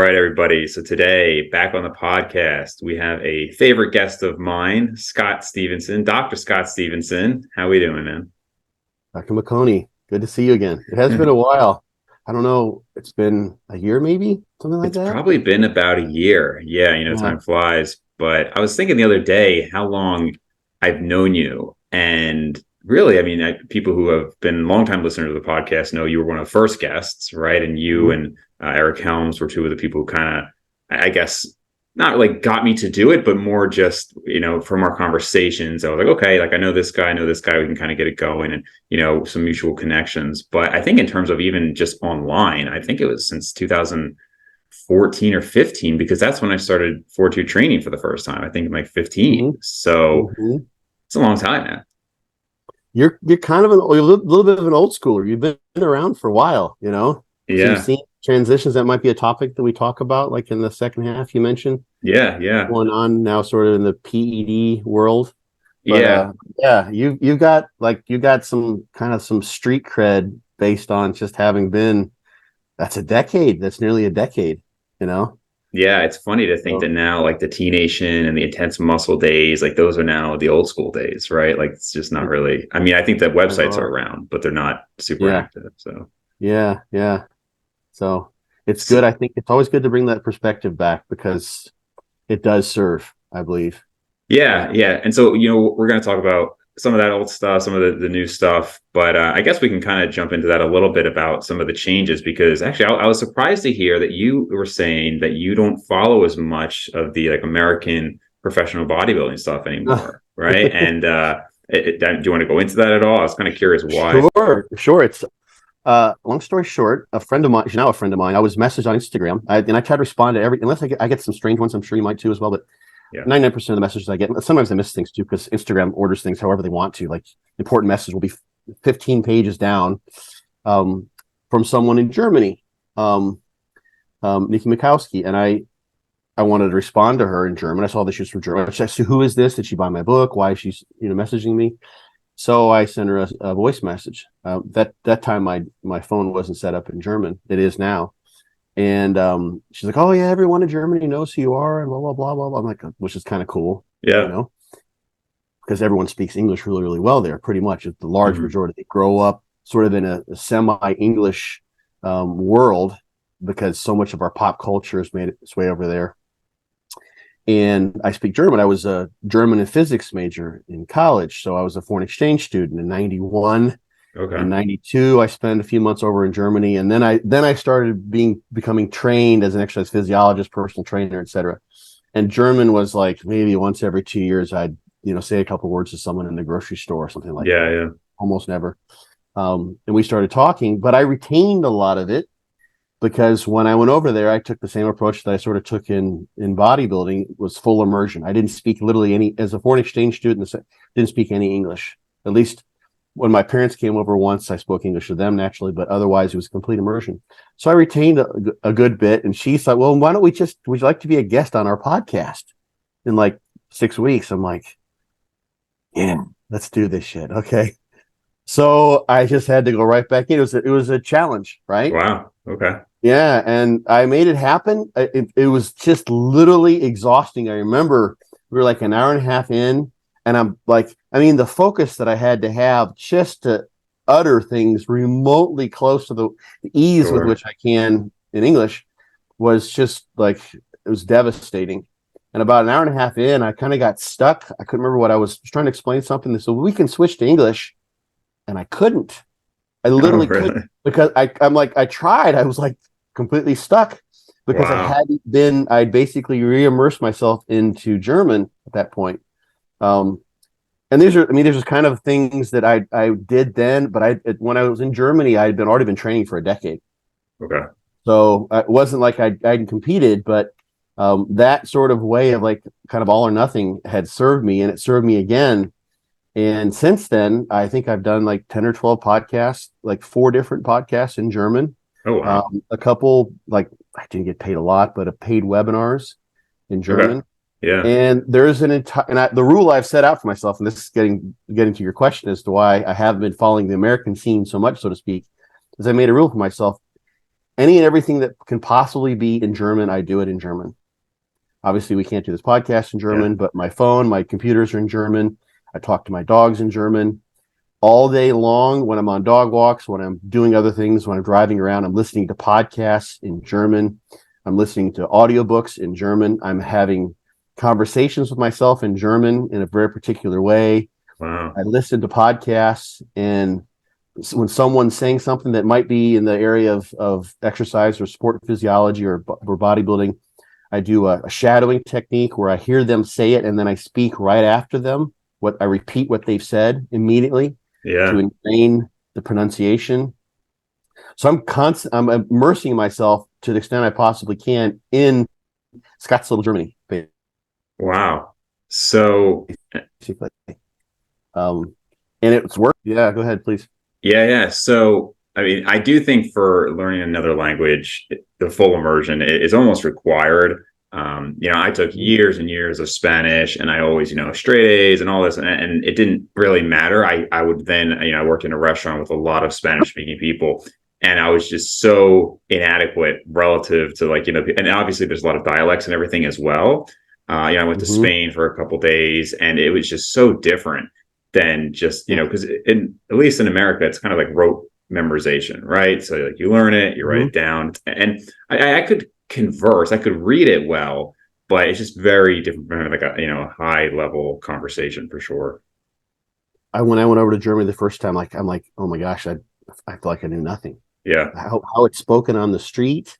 right, everybody. So today, back on the podcast, we have a favorite guest of mine, Scott Stevenson, Dr. Scott Stevenson. How we doing, man? Dr. McConey, good to see you again. It has been a while. I don't know. It's been a year, maybe something like It's that. probably been about a year. Yeah, Yeah. time flies. But I was thinking the other day how long I've known you. And really, people who have been longtime listeners of the podcast know you were one of the first guests, right? And you Mhm. and Eric Helms were two of the people who kind of, I guess, not like got me to do it, but more just, from our conversations, I was like, okay, like I know this guy, we can kind of get it going and, some mutual connections. But I think in terms of even just online, I think it was since 2014 or 15, because that's when I started Fortitude training for the first time. I think like 15. Mhm. So Mhm. it's a long time now. You're kind of a little bit of an old schooler. You've been around for a while, So you've Yeah. seen transitions. That might be a topic that we talk about, like in the second half you mentioned, Yeah. Yeah. going on now sort of in the PED world. But Yeah. yeah, you got some street cred based on just having been. That's a decade. That's nearly a decade, you know. Yeah, it's funny to think So, that now, like the T Nation and the intense muscle days, like those are now the old school days, right? Like it's just not really. I mean, I think that websites are around, but they're not super yeah, active. So, yeah. So it's so good. I think it's always good to bring that perspective back because it does serve, I believe. yeah, yeah. And so, we're going to talk about some of that old stuff, some of the new stuff, but I guess we can kind of jump into that a little bit about some of the changes because actually, I was surprised to hear that you were saying that you don't follow as much of the like American professional bodybuilding stuff anymore, right? And do you want to go into that at all? I was kind of curious why. Sure. It's long story short, a friend of mine, she's now a friend of mine. I was messaged on Instagram, and I try to respond to unless I get some strange ones. I'm sure you might too as well, but Yeah. 99% of the messages I get, sometimes I miss things too because Instagram orders things however they want to. Like important message will be 15 pages down from someone in Germany, Nikki Mikowski, and I wanted to respond to her in German. I saw that she was from Germany. I said, who is this? Did she buy my book? Why is she messaging me? So I sent her a voice message. That time my phone wasn't set up in German. It is now. And she's like, "Oh yeah, everyone in Germany knows who you are," and blah blah blah blah blah. I'm like, which is kind of cool, Yeah. because everyone speaks English really really well there. Pretty much, the large Mhm. majority. They grow up sort of in a semi-English world because so much of our pop culture has made its way over there. And I speak German. I was a German and physics major in college, so I was a foreign exchange student in '91. In Okay. '92, I spent a few months over in Germany, and then I started becoming trained as an exercise physiologist, personal trainer, etc. And German was like maybe once every 2 years I'd say a couple words to someone in the grocery store or something like Yeah. that. Yeah. Almost never. And we started talking, but I retained a lot of it because when I went over there, I took the same approach that I sort of took in bodybuilding. It was full immersion. I didn't speak literally any as a foreign exchange student. Didn't speak any English. At least when my parents came over once, I spoke English to them naturally, but otherwise it was complete immersion. So I retained a good bit. And she thought, well, why don't would you like to be a guest on our podcast in like 6 weeks? I'm like, yeah, let's do this shit. Okay. So I just had to go right back in. It was a challenge, right? Wow. Okay. Yeah. And I made it happen. It was just literally exhausting. I remember we were like an hour and a half in. And I'm like, the focus that I had to have just to utter things remotely close to the ease with Sure. which I can in English was just like, it was devastating. And about an hour and a half in, I kind of got stuck. I couldn't remember what I was trying to explain something. So we can switch to English. And I couldn't. I Oh, literally couldn't really? because I'm like, I tried. I was like completely stuck because Wow. I'd basically re-immersed myself into German at that point. And these are kind of things that I did then, but when I was in Germany, I had already been training for a decade. Okay. So it wasn't like I hadn't competed, but that sort of way of like kind of all or nothing had served me, and it served me again. And since then, I think I've done like 10 or 12 podcasts, like 4 different podcasts in German. Oh, wow. A couple, like I didn't get paid a lot, but paid webinars in Okay. German. Yeah. And there's an entire, the rule I've set out for myself, and this is getting to your question as to why I haven't been following the American scene so much, so to speak, is I made a rule for myself. any and everything that can possibly be in German, I do it in German. Obviously, we can't do this podcast in German, but my phone, my computers are in German. I talk to my dogs in German all day long when I'm on dog walks, when I'm doing other things, when I'm driving around. I'm listening to podcasts in German. I'm listening to audiobooks in German. I'm having conversations with myself in German in a very particular way. Wow. I listen to podcasts, and when someone's saying something that might be in the area of exercise or sport physiology or bodybuilding, I do a shadowing technique where I hear them say it and then I speak right after them. I repeat what they've said immediately to ingrain the pronunciation. So I'm immersing myself to the extent I possibly can in Scottsdale, Germany. Wow. So, Basically. And it's work. Yeah, go ahead, please. yeah. So, I mean, I do think for learning another language, the full immersion is almost required. I took years and years of Spanish, and I always, straight A's and all this, and it didn't really matter. I would then, I worked in a restaurant with a lot of Spanish speaking people, and I was just so inadequate relative to and obviously there's a lot of dialects and everything as well. I went to Spain for a couple days, and it was just so different than just, because at least in America, it's kind of like rote memorization, right? So like you learn it, you write it down, and I could converse, I could read it well, but it's just very different from like a high level conversation for sure. When I went over to Germany the first time, I'm like, oh my gosh, I feel like I knew nothing. Yeah. How it's spoken on the street.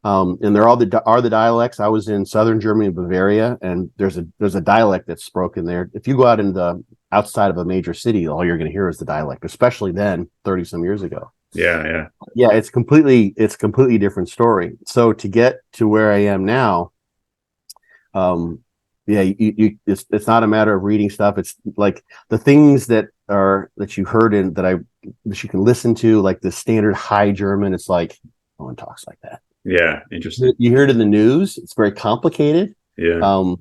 And they're all the dialects. I was in southern Germany, Bavaria, and there's a dialect that's spoken there. If you go out in the outside of a major city, all you're going to hear is the dialect, especially then 30 some years ago. Yeah. It's completely different story. So to get to where I am now, it's not a matter of reading stuff. It's like the things that you heard that you can listen to, like the standard high German. It's like no one talks like that. Yeah, interesting. You hear it in the news. It's very complicated. Yeah.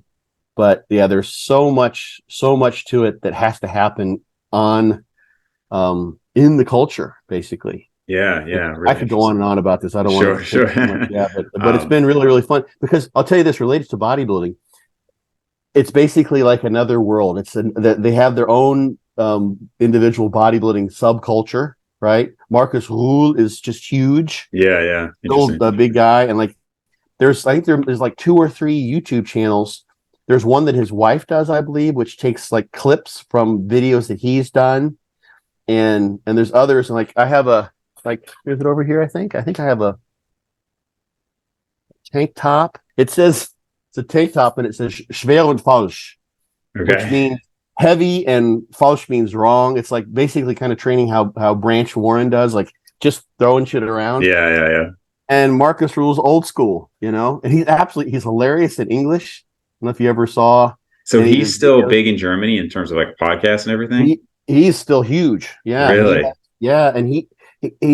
But there's so much to it that has to happen in the culture, basically. Yeah. Really I could go on and on about this. I don't want to. Sure. But it's been really, really fun because I'll tell you this related to bodybuilding. It's basically like another world. They have their own individual bodybuilding subculture, right? Marcus Ruhl is just huge. Yeah. The big guy, and like there's like 2 or 3 YouTube channels. There's one that his wife does, I believe, which takes like clips from videos that he's done, and there's others. And like I have here's it over here. I think I have a tank top. It says it's a tank top, and it says schwer und falsch, which means heavy, and falsch means wrong. It's like basically kind of training how Branch Warren does, like just throwing shit around. Yeah. And Marcus Ruhl's old school, and he's hilarious in English. I don't know if you ever saw. So he's still big in Germany in terms of like podcasts and everything. He's still huge. Yeah. Really? And he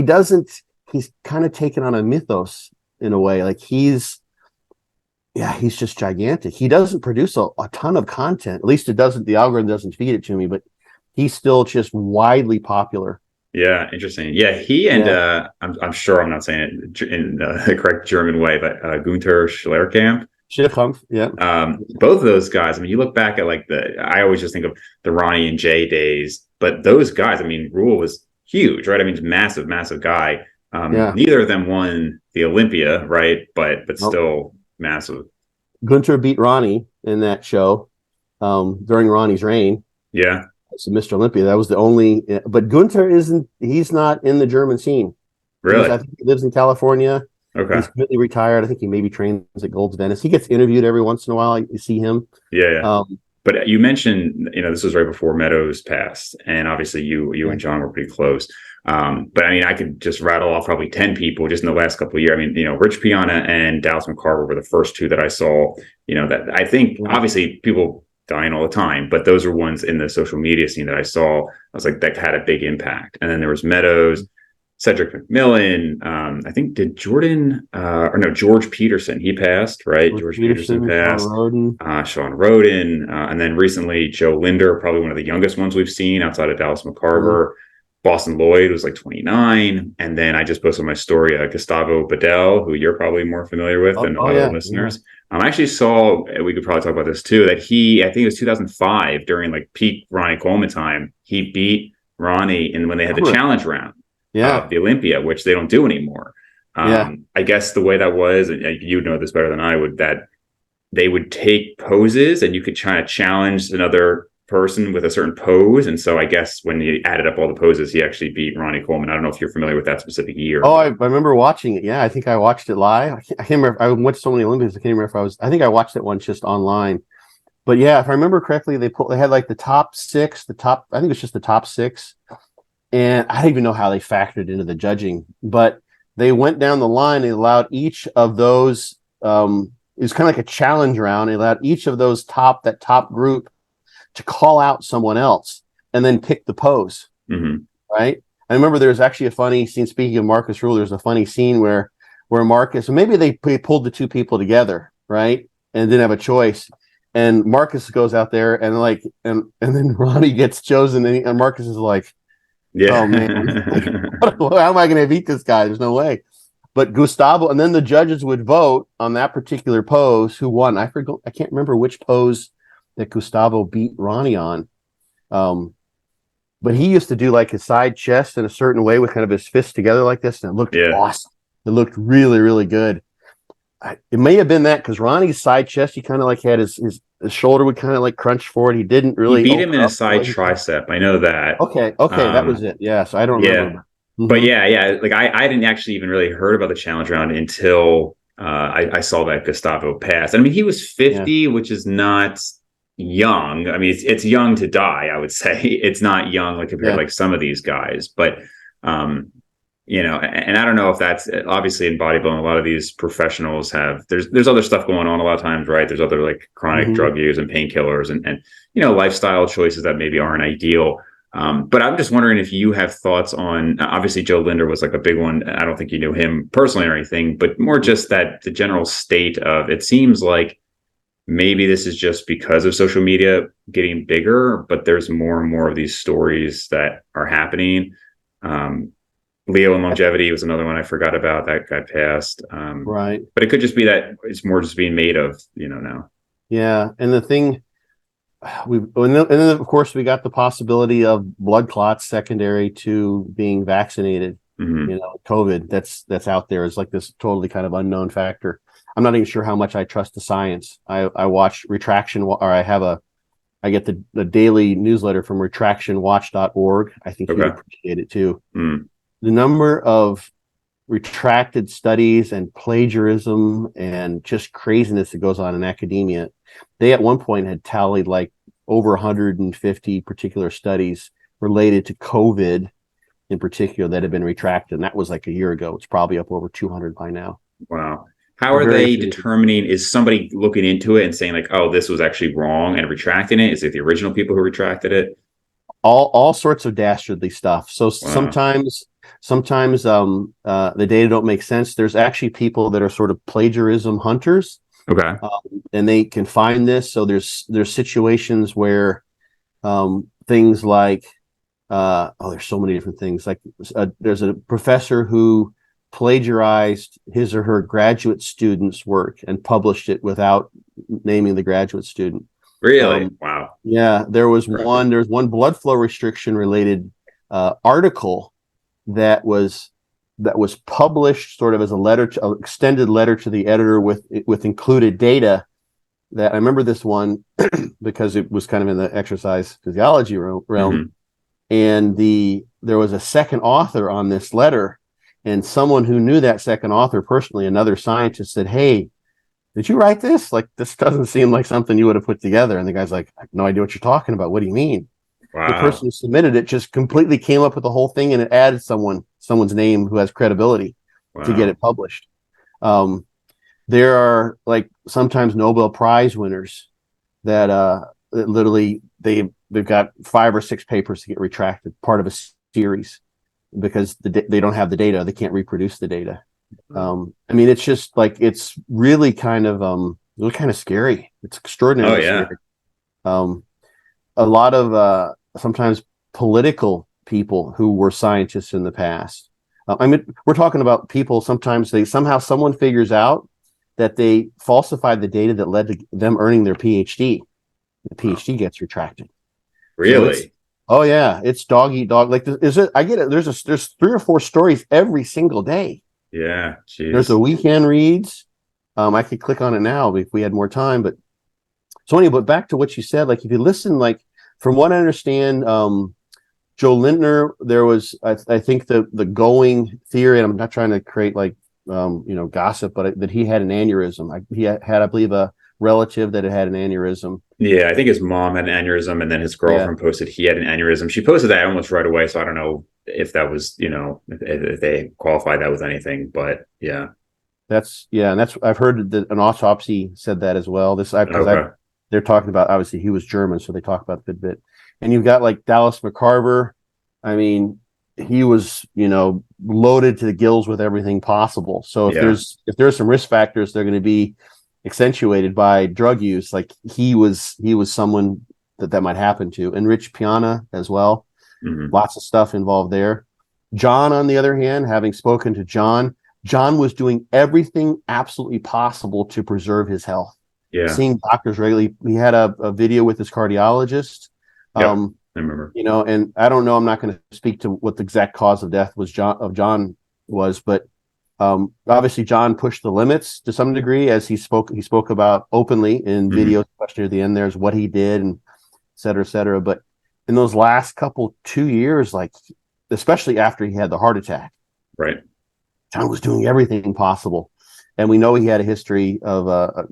doesn't. He's kind of taken on a mythos in a way. Like he's just gigantic. He doesn't produce a ton of content. At least the algorithm doesn't feed it to me, but he's still just widely popular. Yeah, interesting. Yeah, he and I'm sure I'm not saying it in the correct German way, but Gunther Schlerkamp. Yeah. Both of those guys. I mean, you look back at I always just think of the Ronnie and Jay days, but those guys. I mean, Ruhl was huge, right? I mean, massive guy. Neither of them won the Olympia, right? But still massive. Gunther beat Ronnie in that show during Ronnie's reign. Yeah. So Mr. Olympia, that was the only. But Gunther he's not in the German scene. Really? I think he lives in California. Okay. He's completely retired. I think he maybe trains at Gold's Venice. He gets interviewed every once in a while. You see him. Yeah. But you mentioned, this was right before Meadows passed, and obviously you and John were pretty close. But I mean, I could just rattle off probably 10 people just in the last couple of years. I mean, Rich Piana and Dallas McCarver were the first 2 that I saw. That I think obviously people dying all the time, but those are ones in the social media scene that I saw. I was like, that had a big impact. And then there was Meadows, Cedric McMillan. I think George Peterson. He passed, right? George Peterson passed. Sean Roden. And then recently Joe Linder, probably one of the youngest ones we've seen outside of Dallas McCarver. Boston Lloyd was like 29. And then I just posted my story, Gustavo Bedell, who you're probably more familiar with than a lot of the listeners. I actually saw, we could probably talk about this too, that I think it was 2005 during like peak Ronnie Coleman time, he beat Ronnie and when they had the challenge round of the Olympia, which they don't do anymore. I guess the way that was, and you know this better than I would, that they would take poses and you could try to challenge another person with a certain pose. And so I guess when he added up all the poses, he actually beat Ronnie Coleman. I don't know if you're familiar with that specific year. Oh, I remember watching it. Yeah, I think I watched it live. I can't remember. I went to so many Olympics. I can't remember if I think I watched it once just online. But yeah, if I remember correctly, they had like the top six, I think it's just the top six. And I don't even know how they factored into the judging, but they went down the line. They allowed each of those, it was kind of like a challenge round. They allowed each of those top group to call out someone else and then pick the pose. Right. I remember there's actually a funny scene, speaking of Marcus Rule, there's a funny scene where Marcus, maybe they pulled the two people together, right? And didn't have a choice. And Marcus goes out there and and then Ronnie gets chosen and Marcus is like, oh man, how am I going to beat this guy? There's no way. But Gustavo, and then the judges would vote on that particular pose who won. I can't remember which pose that Gustavo beat Ronnie on. But he used to do like his side chest in a certain way with kind of his fists together like this, and it looked awesome. It looked really, really good. It may have been that because Ronnie's side chest, he kind of like had his shoulder would kind of like crunch forward. He didn't really. He beat him in a side tricep. I know that. Okay, that was it. Yeah, so I don't remember. But like I didn't actually even really heard about the challenge round until I saw that Gustavo passed. I mean, he was 50, which is not young. I mean, it's young to die, I would say. It's not young like compared to like some of these guys, but and I don't know if that's obviously in bodybuilding, a lot of these professionals have there's other stuff going on a lot of times, right? There's other like chronic drug use and painkillers and lifestyle choices that maybe aren't ideal. But I'm just wondering if you have thoughts on, obviously Joe Linder was like a big one. I don't think you knew him personally or anything, but more just that the general state of, it seems like maybe this is just because of social media getting bigger, but there's more and more of these stories that are happening. Leo and longevity was another one I forgot about that got passed. Right. But it could just be that it's more just being made of, now. Yeah. And the thing, and then of course we got the possibility of blood clots secondary to being vaccinated. COVID that's out there is like this totally kind of unknown factor. I'm not even sure how much I trust the science. I watch Retraction, or I get the daily newsletter from retractionwatch.org. I think you'd appreciate it too. The number of retracted studies and plagiarism and just craziness that goes on in academia. They at one point had tallied like over 150 particular studies related to COVID in particular that had been retracted. And that was like a year ago. It's probably up over 200 by now. Wow. How are they determining, is somebody looking into it and saying like, oh, this was actually wrong and retracting it? Is it the original people who retracted it? All sorts of dastardly stuff. So sometimes the data don't make sense. There's actually people that are sort of plagiarism hunters. Okay. And they can find this. So there's situations where things like there's so many different things. Like there's a professor who plagiarized his or her graduate student's work and published it without naming the graduate student. Really? Wow. Yeah, there's one blood flow restriction related article that was published sort of as an extended letter to the editor with included data. That I remember this one because it was kind of in the exercise physiology realm, and there was a second author on this letter, and someone who knew that second author personally, another scientist, said, "Hey, did you write this? Like, this doesn't seem like something you would have put together." And the guy's like, "I have no idea what you're talking about. What do you mean?" Wow. The person who submitted it just completely came up with the whole thing, and it added someone's name who has credibility to get it published. There are like sometimes Nobel Prize winners that literally they've got 5 or 6 papers to get retracted, part of a series, because they don't have the data. They can't reproduce the data. I mean, it's just like, it's really kind of scary. It's extraordinarily scary. A lot of sometimes political people who were scientists in the past. I mean, we're talking about people, sometimes someone figures out that they falsified the data that led to them earning their PhD. The PhD gets retracted. Really? Oh yeah, it's dog eat dog. Like, is it? I get it. There's 3 or 4 stories every single day. Yeah. There's a Jeez. weekend reads. I could click on it now if we had more time. But so anyway, but back to what you said. Like, if you listen, like, from what I understand, Joe Linder, there was, I think the going theory, and I'm not trying to create like gossip, but that he had an aneurysm. He had, I believe, a relative that had an aneurysm. Yeah, I think his mom had an aneurysm, and then his Yeah. girlfriend posted he had an aneurysm. She posted that almost right away, so I don't know if that was, if they qualified that with anything, but yeah. And that's I've heard that an autopsy said that as well. Okay. They're talking about, obviously he was German, so they talk about a good bit. And you've got like Dallas McCarver. I mean, he was loaded to the gills with everything possible. So if Yeah. there's some risk factors, they're going to be accentuated by drug use. Like, he was someone that might happen to. And Rich Piana as well. Hmm. Lots of stuff involved there. John, on the other hand, having spoken to John was doing everything absolutely possible to preserve his health. Yeah. Seeing doctors regularly. He had a video with his cardiologist. Yep. I remember. And I don't know, I'm not going to speak to what the exact cause of death John was, but obviously John pushed the limits to some degree, as he spoke about openly in videos, especially at the end. There's what he did, and et cetera, et cetera. But in those last 2 years, like, especially after he had the heart attack, Right. John was doing everything possible. And we know he had a history of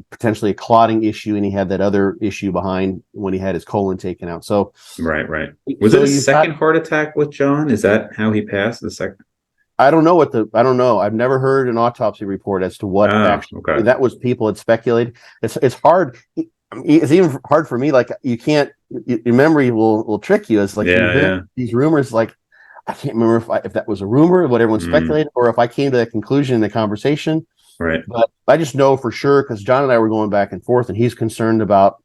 potentially a clotting issue, and he had that other issue behind when he had his colon taken out. So, Right. Was it a second heart attack with John? Is that how he passed? The second? I don't know. I've never heard an autopsy report as to what actually. Okay. That was, people had speculated. It's hard. It's even hard for me. Like, you can't. Your memory will trick you. It's like, you hear these rumors. Like, I can't remember if that was a rumor, what everyone speculated, or if I came to that conclusion in the conversation. Right. But I just know for sure, because John and I were going back and forth, and he's concerned about,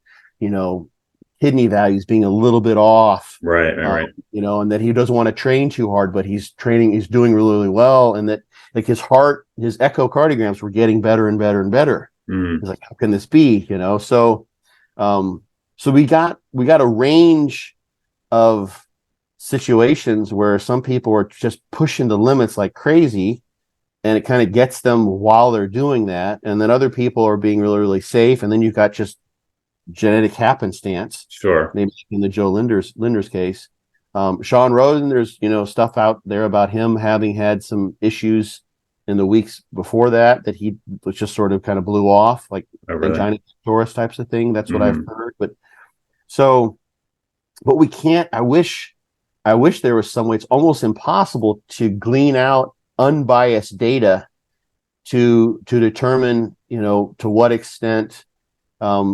kidney values being a little bit off. Right. And that he doesn't want to train too hard, but he's doing really, really well. And that, like, his echocardiograms were getting better and better and better. He's like, how can this be? So we got a range of situations where some people are just pushing the limits like crazy, and it kind of gets them while they're doing that. And then other people are being really, really safe. And then you've got just genetic happenstance. Sure. Maybe in the Joe Linder's case. Sean Roden, there's, stuff out there about him having had some issues in the weeks before that he was just sort of kind of blew off, like angina pectoris types of thing. That's what I've heard. But we can't, I wish there was some way. It's almost impossible to glean out unbiased data to determine, to what extent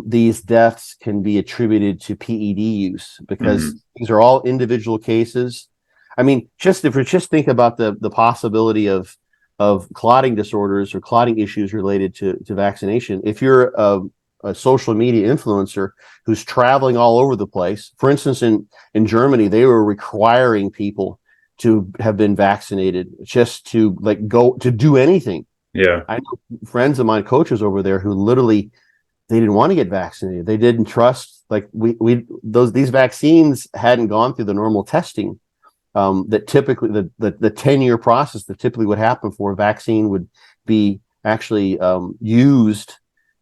these deaths can be attributed to PED use, because these are all individual cases. I mean, if we just think about the possibility of clotting disorders or clotting issues related to vaccination. If you're a social media influencer who's traveling all over the place, for instance, in Germany, they were requiring people to have been vaccinated just to go to do anything. Yeah. I know friends of mine, coaches over there, who literally, they didn't want to get vaccinated. They didn't trust, like, these vaccines hadn't gone through the normal testing that typically the 10-year process that typically would happen for a vaccine would be actually used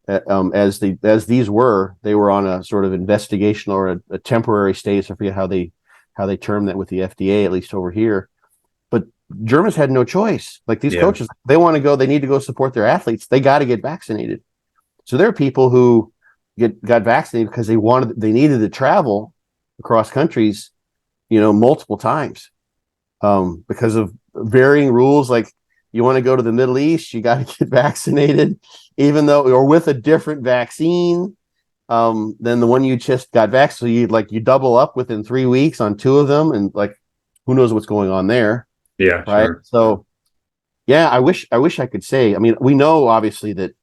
as these were. They were on a sort of investigational or a temporary stage. I forget how they term that with the FDA, at least over here. But Germans had no choice. Like, these coaches, they want to go, they need to go support their athletes. They got to get vaccinated. So there are people who got vaccinated because they needed to travel across countries, multiple times, because of varying rules. Like, you want to go to the Middle East, you got to get vaccinated, even though, or with a different vaccine than the one you just got vaccinated. So you double up within 3 weeks on 2 of them, and, like, who knows what's going on there? Yeah, right. Sure. So, yeah, I wish I could say. I mean, we know obviously that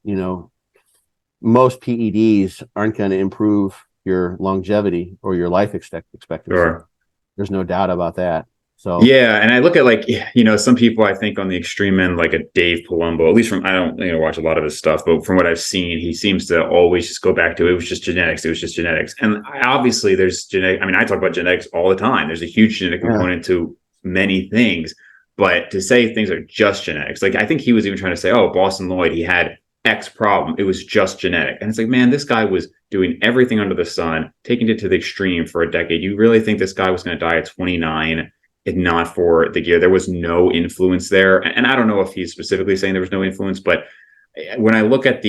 most PEDs aren't going to improve your longevity or your life expectancy. Sure. There's no doubt about that. So Yeah, and I look at like some people I think on the extreme end, like a Dave Palumbo. At least from I don't watch a lot of his stuff, but from what I've seen, he seems to always just go back to it was just genetics. It was just genetics, and obviously there's genetic. I mean, I talk about genetics all the time. There's a huge genetic component to many things, but to say things are just genetics, like I think he was even trying to say, oh, Boston Lloyd, he had X problem. It was just genetic, and it's like, man, this guy was doing everything under the sun, taking it to the extreme for a decade. You really think this guy was going to die at 29? And not for the gear. There was no influence there. And I don't know if he's specifically saying there was no influence, but when I look at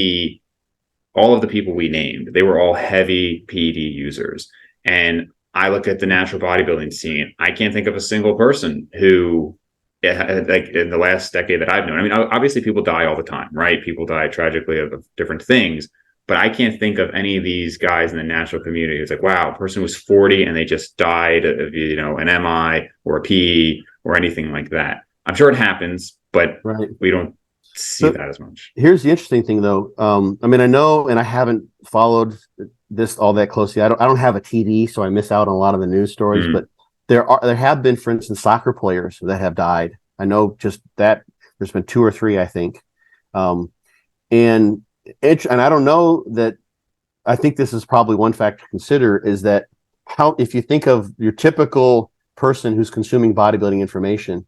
all of the people we named, they were all heavy PED users. And I look at the natural bodybuilding scene. I can't think of a single person who, like in the last decade that I've known. I mean, obviously people die all the time, right? People die tragically of different things. But I can't think of any of these guys in the natural community. It's like, wow, a person was 40 and they just died of, an MI or a PE or anything like that. I'm sure it happens, but we don't see that as much. Here's the interesting thing, though. I mean, I know, and I haven't followed this all that closely. I don't have a TV, so I miss out on a lot of the news stories. But there have been, for instance, soccer players that have died. I know just that there's been 2 or 3, I think, and I don't know that. I think this is probably one factor to consider is that if you think of your typical person who's consuming bodybuilding information,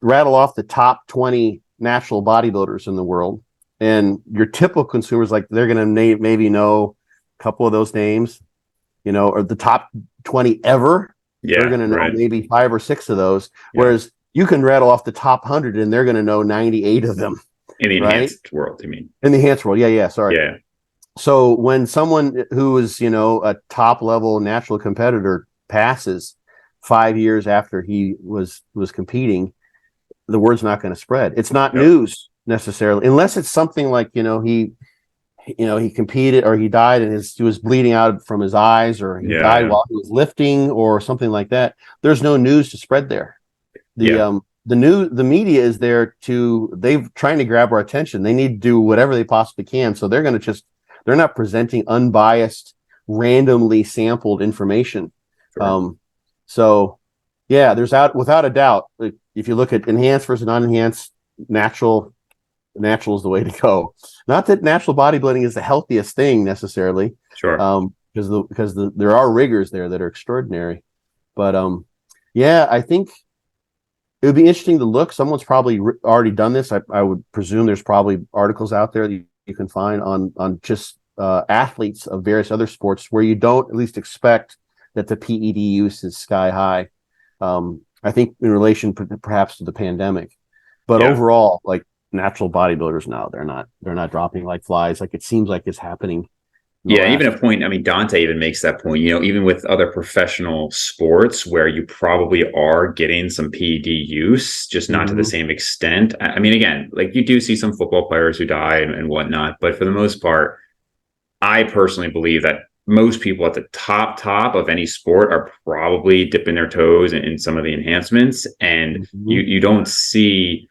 rattle off the top 20 natural bodybuilders in the world, and your typical consumers, like they're going to maybe know a couple of those names, or the top 20 ever. Yeah, they're going to know maybe 5 or 6 of those. Yeah. Whereas you can rattle off the top 100 and they're going to know 98 of them. In the enhanced world, you mean? In the enhanced world, yeah, sorry. Yeah. So when someone who is, a top level natural competitor passes 5 years after he was competing, the word's not going to spread. It's not news necessarily, unless it's something like, he competed or he died and he was bleeding out from his eyes, or he died while he was lifting or something like that. There's no news to spread there. The media is there they're trying to grab our attention. They need to do whatever they possibly can. So they're going to they're not presenting unbiased, randomly sampled information. Sure. Without a doubt, if you look at enhanced versus non-enhanced, natural is the way to go. Not that natural bodybuilding is the healthiest thing necessarily. Sure. Because there are rigors there that are extraordinary. But I think it would be interesting to look. Someone's probably already done this. I would presume there's probably articles out there that you can find on just athletes of various other sports where you don't at least expect that the PED use is sky high. I think in relation perhaps to the pandemic, but overall, like natural bodybuilders now, they're not dropping like flies. Like it seems like it's happening. Yeah, even a point. I mean, Dante even makes that point. Even with other professional sports where you probably are getting some PED use, just not to the same extent. I mean, again, like you do see some football players who die and whatnot, but for the most part, I personally believe that most people at the top of any sport are probably dipping their toes in some of the enhancements, and you don't see,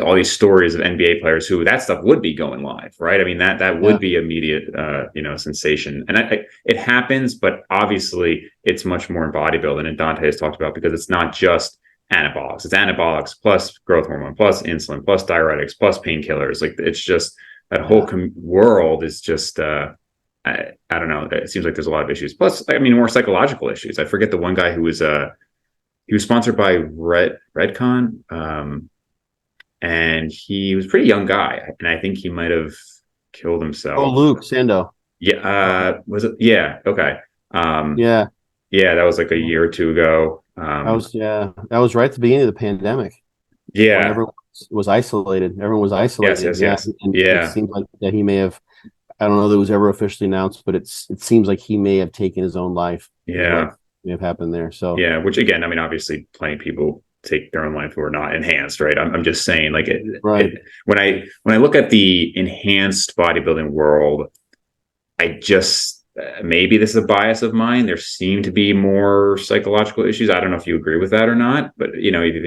all these stories of NBA players who that stuff would be going live, right? I mean, that would be immediate, sensation. And it happens, but obviously it's much more in bodybuilding, and Dante has talked about, because it's not just anabolics. It's anabolics plus growth hormone, plus insulin, plus diuretics, plus painkillers. Like it's just that whole world is just, I don't know. It seems like there's a lot of issues. Plus, I mean, more psychological issues. I forget the one guy who was, he was sponsored by Redcon, and he was a pretty young guy, and I think he might have killed himself. Oh, Luke Sando. Yeah. Was it? Yeah. Okay. Yeah, that was like a year or 2 ago. that was right at the beginning of the pandemic. Yeah. When everyone was isolated. Everyone was isolated. Yes. And it seems like that he may have, I don't know that it was ever officially announced, but it seems like he may have taken his own life. Yeah. May have happened there. So which again, I mean, obviously plenty of people take their own life who are not enhanced, right? I'm just saying, like, when I look at the enhanced bodybuilding world, I just maybe this is a bias of mine. There seem to be more psychological issues. I don't know if you agree with that or not, but if you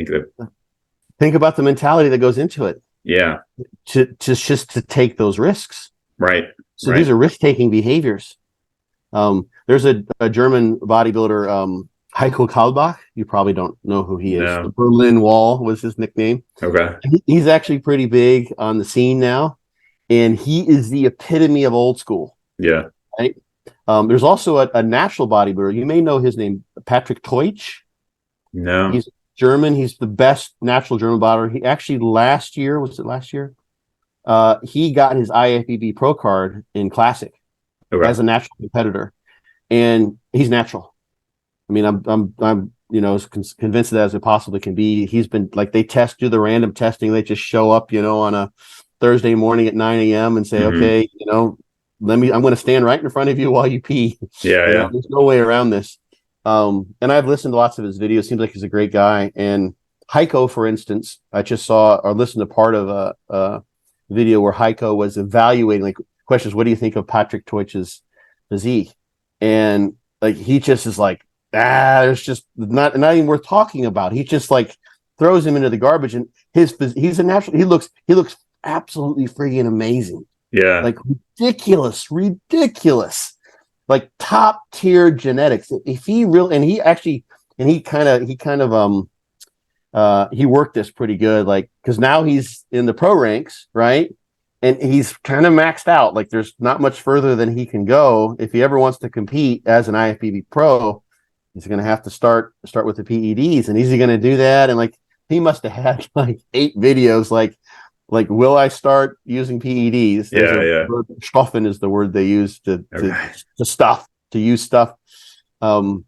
think about the mentality that goes into it. Yeah, to take those risks. Right. So these are risk-taking behaviors. There's a German bodybuilder, Heiko Kalbach. You probably don't know who he is. The No. Berlin Wall was his nickname. Okay. He's actually pretty big on the scene now, and he is the epitome of old school. Yeah. Right. There's also a natural bodybuilder. You may know his name, Patrick Teutsch. No. He's German. He's the best natural German bodybuilder. He actually last year, was it last year? He got his IFBB pro card in Classic Okay. as a natural competitor, and he's natural. I mean, I'm as convinced as it possibly can be. He's been like, they do the random testing. They just show up, on a Thursday morning at 9 a.m. and say, okay, I'm going to stand right in front of you while you pee. Yeah. There's no way around this. And I've listened to lots of his videos. Seems like he's a great guy. And Heiko, for instance, I just saw or listened to part of a video where Heiko was evaluating, like, questions. What do you think of Patrick Teutsch's physique? And like, he just is like, there's just not even worth talking about. He just like throws him into the garbage. And he's a natural. He looks absolutely freaking amazing. Yeah. Like ridiculous, like top tier genetics. If he really, and he worked this pretty good, like, because now he's in the pro ranks, right? And he's kind of maxed out. Like, there's not much further than he can go if he ever wants to compete as an IFBB pro. He's going to have to start with the PEDs, and is he going to do that? And like, he must have had like 8 videos, like, will I start using PEDs? Yeah. Stoffen is the word they use to use stuff. And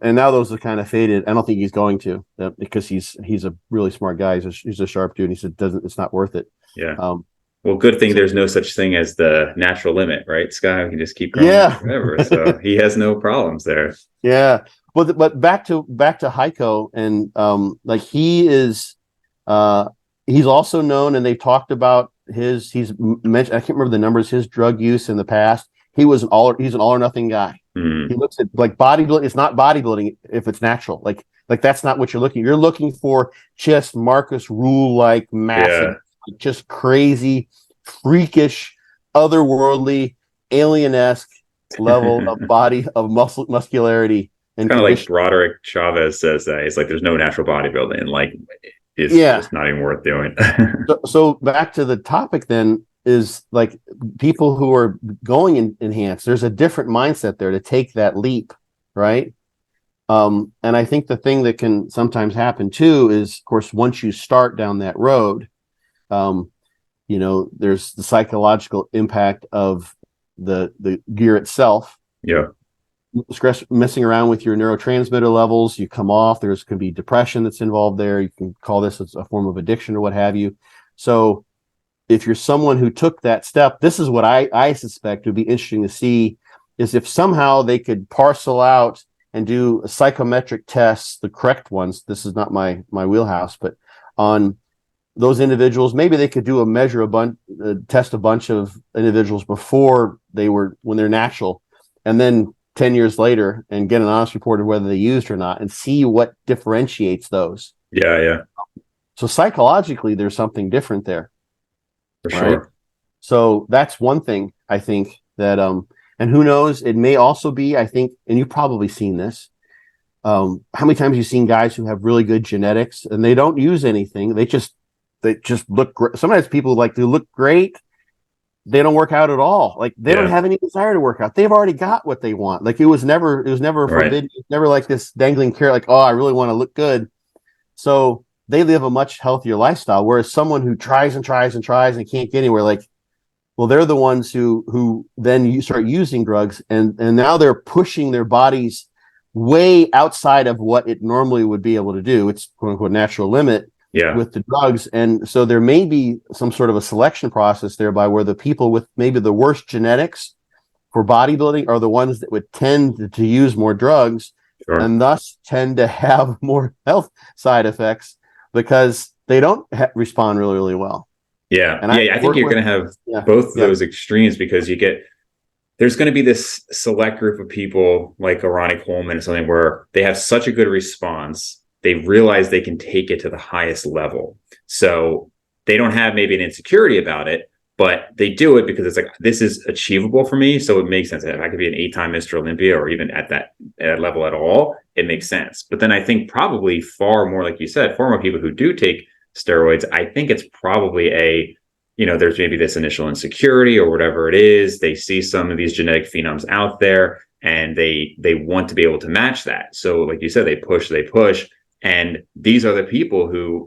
now those are kind of faded. I don't think he's going to, because he's a really smart guy. He's a sharp dude. And he said, it's not worth it. Yeah. Well, good thing there's no such thing as the natural limit, right? Sky can just keep growing forever. So he has no problems there. Yeah. But back to Heiko, and like, he is he's also known, and they've talked about he's mentioned, I can't remember the numbers, his drug use in the past. He's an all or nothing guy. He looks at like bodybuilding. It's not bodybuilding if it's natural. Like that's not what you're looking. You're looking for just Marcus Rule, like massive, just crazy, freakish, otherworldly, alien-esque level of body, of muscularity. And kind of like Roderick Chavez says that it's like there's no natural bodybuilding, like it's just not even worth doing. so back to the topic then, is like, people who are going in enhanced, there's a different mindset there to take that leap, right? And I think the thing that can sometimes happen too is, of course, once you start down that road, there's the psychological impact of the gear itself. Yeah. Stress, messing around with your neurotransmitter levels, you come off. Could be depression that's involved there. You can call this a form of addiction or what have you. So if you're someone who took that step, this is what I suspect would be interesting to see, is if somehow they could parcel out and do psychometric tests, the correct ones. This is not my wheelhouse, but on those individuals, maybe they could do test a bunch of individuals when they're natural, and then 10 years later, and get an honest report of whether they used or not, and see what differentiates those. Yeah. So psychologically, there's something different there. For sure. So that's one thing, I think, that and who knows, it may also be, I think, and you've probably seen this, how many times you've seen guys who have really good genetics and they don't use anything, they just look great. Sometimes people, like, they look great, they don't work out at all, like they don't have any desire to work out, they've already got what they want. Like, it was never forbidden. It's never like this dangling carrot, like, oh, I really want to look good. So they live a much healthier lifestyle. Whereas someone who tries and tries and tries and can't get anywhere, like, well, they're the ones who then you start using drugs, and now they're pushing their bodies way outside of what it normally would be able to do. It's quote unquote natural limit with the drugs. And so there may be some sort of a selection process thereby, where the people with maybe the worst genetics for bodybuilding are the ones that would tend to use more drugs, and thus tend to have more health side effects, because they don't respond really, really well. Yeah. I think you're going to have both those extremes, because there's going to be this select group of people like a Ronnie Coleman or something, where they have such a good response, they realize they can take it to the highest level. So they don't have maybe an insecurity about it, but they do it because it's like, this is achievable for me. So it makes sense. If I could be an 8-time Mr. Olympia, or even at that level at all, it makes sense. But then I think probably far more, like you said, far more people who do take steroids, I think it's probably there's maybe this initial insecurity or whatever it is. They see some of these genetic phenoms out there, and they want to be able to match that. So like you said, they push. And these are the people who,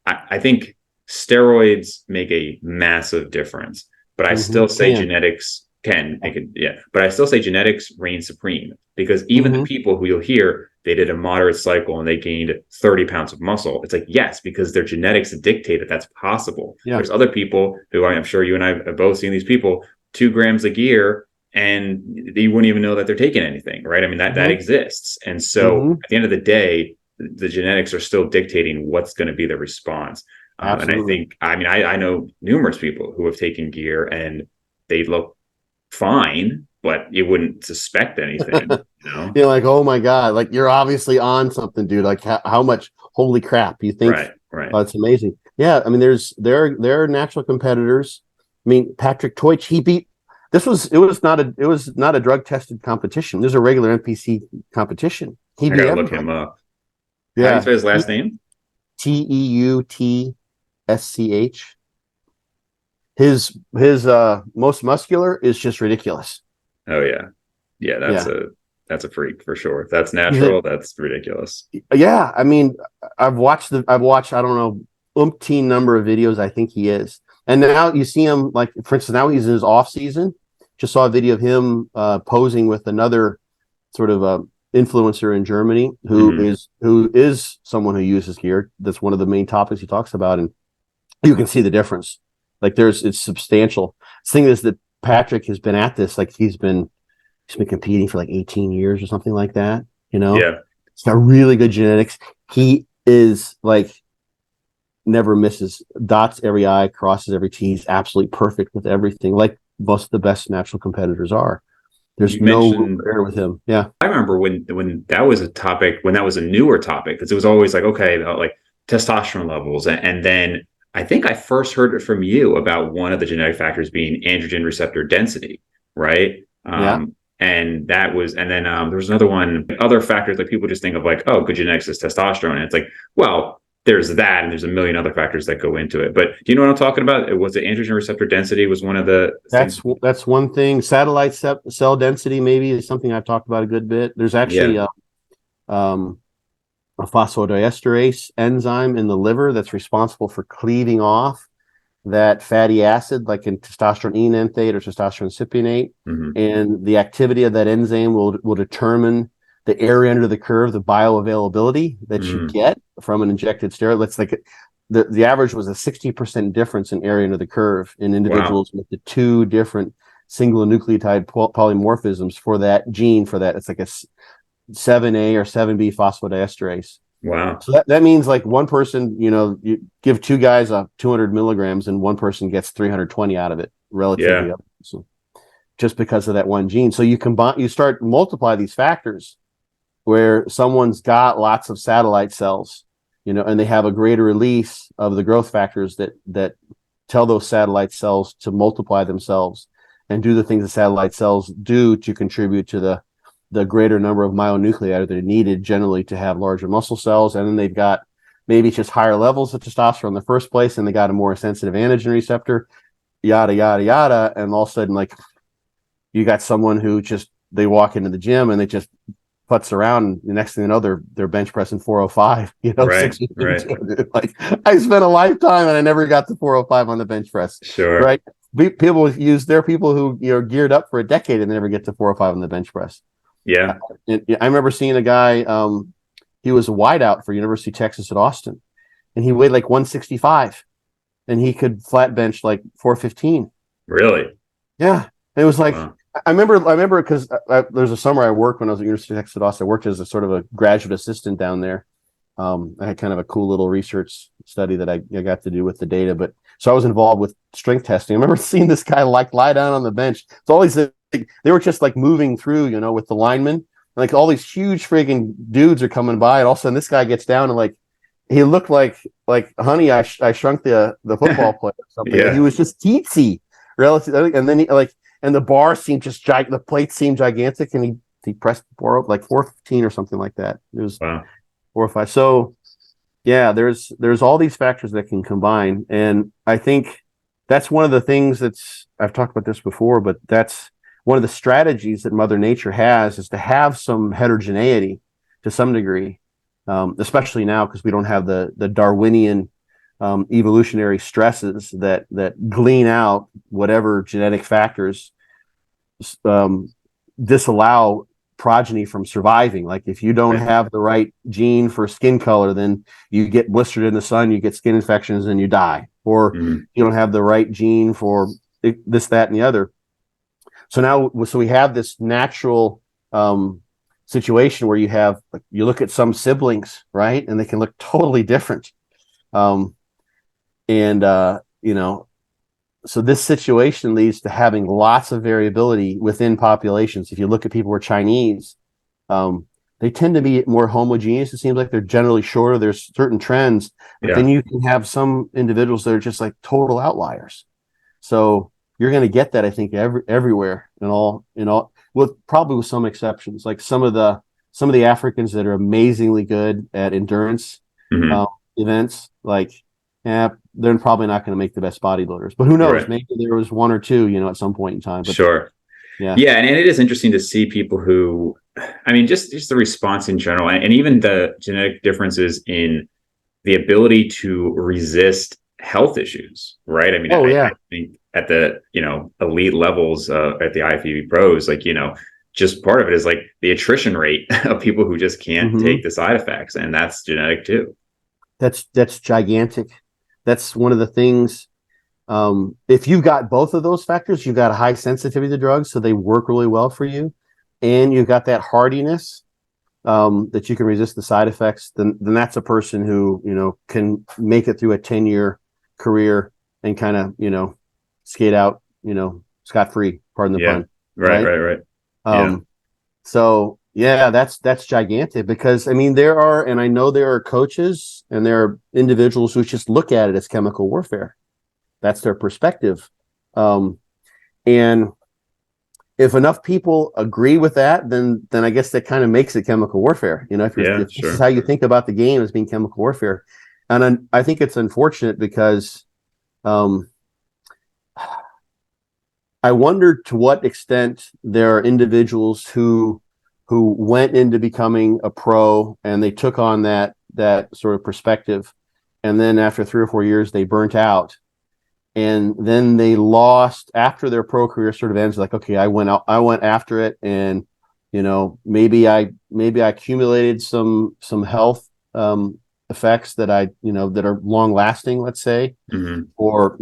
I think steroids make a massive difference, but I still say genetics can make it. Yeah. But I still say genetics reign supreme, because even the people who you'll hear, they did a moderate cycle and they gained 30 pounds of muscle. It's like, yes, because their genetics dictate that that's possible. Yeah. There's other people who, I'm sure you and I have both seen these people, 2 grams of gear, and you wouldn't even know that they're taking anything, right? I mean, that exists. And so at the end of the day, the genetics are still dictating what's going to be the response. And I think, I know numerous people who have taken gear and they look fine, but you wouldn't suspect anything. You're like, oh my God, like you're obviously on something, dude. Like how much, holy crap, you think? Right. Oh, it's amazing. Yeah. I mean, there are natural competitors. I mean, Patrick Teutsch, it was not a drug tested competition. There's a regular NPC competition. I gotta look him up. Yeah. How do you say his last name? Teutzsch. His most muscular is just ridiculous. Oh yeah. That's a freak for sure. If that's natural, that's ridiculous. Yeah, I mean, I've watched I don't know, umpteen number of videos. I think he is, and now you see him, like, for instance, now he's in his off season. Just saw a video of him posing with another sort of influencer in Germany who is someone who uses gear. That's one of the main topics he talks about, and you can see the difference. Like it's substantial. The thing is that Patrick has been at this, like he's been competing for like 18 years or something like that. Yeah, he's got really good genetics. He is like never misses, dots every I, crosses every T. He's absolutely perfect with everything, like most of the best natural competitors are. There's no error with him. Yeah, I remember when that was a topic, when that was a newer topic, because it was always like, okay, like testosterone levels, and then I think I first heard it from you about one of the genetic factors being androgen receptor density, right? And that was, and then there was another one, other factors that people just think of like, oh, good genetics is testosterone. And it's like, well, there's that, and there's a million other factors that go into it. But do you know what I'm talking about? Was it androgen receptor density was one of the things? That's one thing. Satellite cell density maybe is something I've talked about a good bit. There's actually a phosphodiesterase enzyme in the liver that's responsible for cleaving off that fatty acid, like in testosterone enanthate or testosterone cypionate. And the activity of that enzyme will determine the area under the curve, the bioavailability that you get from an injected steroid. Let's like the average was a 60% difference in area under the curve in individuals with the 2 different single nucleotide polymorphisms for that gene. For that, it's like a 7A or 7B phosphodiesterase. Wow. So that means like one person, you give 2 guys 200 milligrams and one person gets 320 out of it relatively. Yeah. So just because of that one gene. So you start multiply these factors where someone's got lots of satellite cells, and they have a greater release of the growth factors that tell those satellite cells to multiply themselves and do the things the satellite cells do to contribute to the greater number of myonuclei that are needed generally to have larger muscle cells. And then they've got maybe just higher levels of testosterone in the first place, and they got a more sensitive androgen receptor, yada, yada, yada. And all of a sudden, like, you got someone who they walk into the gym and they just putz around, and the next thing you know, they're bench pressing 405, right. Like, I spent a lifetime and I never got to 405 on the bench press. Sure. Right. There are people who geared up for a decade and they never get to 405 on the bench press. Yeah. I remember seeing a guy, he was a wideout for University of Texas at Austin, and he weighed like 165 and he could flat bench like 415. Really? Yeah. And it was like, wow. I remember because there's a summer I worked when I was at University of Texas at Austin. I worked as a sort of a graduate assistant down there. I had kind of a cool little research study that I got to do with the data, but so I was involved with strength testing. I remember seeing this guy like lie down on the bench. It's always they were just like moving through, with the linemen, like all these huge friggin' dudes are coming by, and all of a sudden this guy gets down and like he looked like Honey, I Shrunk the football player or something. Yeah. He was just teensy relative, and then and the bar seemed the plate seemed gigantic, and he pressed 415 or something like that. It was Wow. 4 or 5. So yeah, there's all these factors that can combine, and I think that's one of the things I've talked about this before, but that's one of the strategies that Mother Nature has, is to have some heterogeneity to some degree, especially now because we don't have the Darwinian evolutionary stresses that glean out whatever genetic factors disallow progeny from surviving. Like if you don't have the right gene for skin color, then you get blistered in the sun, you get skin infections, and you die. Or you don't have the right gene for this, that, and the other. So we have this natural situation where you look at some siblings, right, and they can look totally different. So this situation leads to having lots of variability within populations. If you look at people who are Chinese, they tend to be more homogeneous. It seems like they're generally shorter. There's certain trends, but then you can have some individuals that are just like total outliers. So you're going to get that, I think, everywhere probably with some exceptions, like some of the Africans that are amazingly good at endurance events, they're probably not going to make the best bodybuilders, but who knows? Right. Maybe there was one or two, at some point in time. But, sure. Yeah. And it is interesting to see people who, I mean, just the response in general, and even the genetic differences in the ability to resist health issues, right? I mean, I think at the, elite levels at the IFBB pros, just part of it is like the attrition rate of people who just can't take the side effects. And that's genetic too. That's gigantic. That's one of the things. If you've got both of those factors, you've got a high sensitivity to drugs, so they work really well for you, and you've got that hardiness that you can resist the side effects. Then that's a person who can make it through a 10-year career and kind of skate out scot free. Pardon the pun. Right. So yeah, that's gigantic, because I mean I know there are coaches and there are individuals who just look at it as chemical warfare. That's their perspective. And if enough people agree with that, then I guess that kind of makes it chemical warfare. If this is how you think about the game, as being chemical warfare. And I think it's unfortunate because I wonder to what extent there are individuals who went into becoming a pro and they took on that sort of perspective, and then after 3 or 4 years they burnt out, and then they lost after their pro career sort of ends. Like, okay, I went after it, and maybe I accumulated some health effects that that are long lasting, let's say, or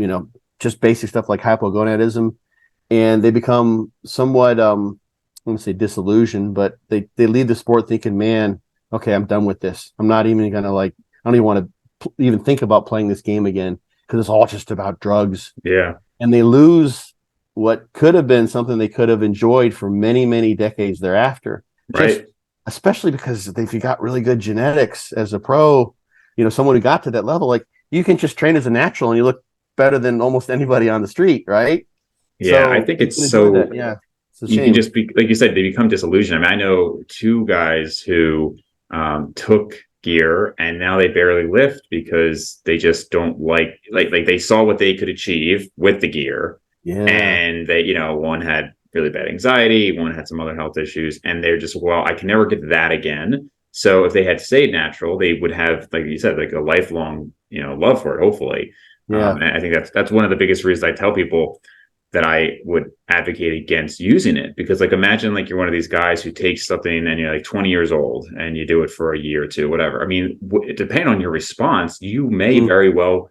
just basic stuff like hypogonadism, and they become somewhat I wouldn't say disillusioned, but they leave the sport thinking, man, okay, I'm done with this. I'm not even gonna I don't even want to even think about playing this game again, because it's all just about drugs. Yeah. And they lose what could have been something they could have enjoyed for many, many decades thereafter. Right. Especially because if you got really good genetics as a pro, someone who got to that level, like, you can just train as a natural and you look better than almost anybody on the street, right? Yeah, so I think it's so. Yeah. You can just be, like you said, they become disillusioned. I mean, I know 2 guys who took gear and now they barely lift because they just don't like they saw what they could achieve with the gear. Yeah. And they, one had really bad anxiety, one had some other health issues, and they're just, well, I can never get that again. So if they had stayed natural, they would have, like you said, like a lifelong, love for it, hopefully. Yeah. And I think that's one of the biggest reasons I tell people that I would advocate against using it, because imagine you're one of these guys who takes something and you're 20 years old and you do it for a year or 2, whatever. I mean, depending on your response, you may very well,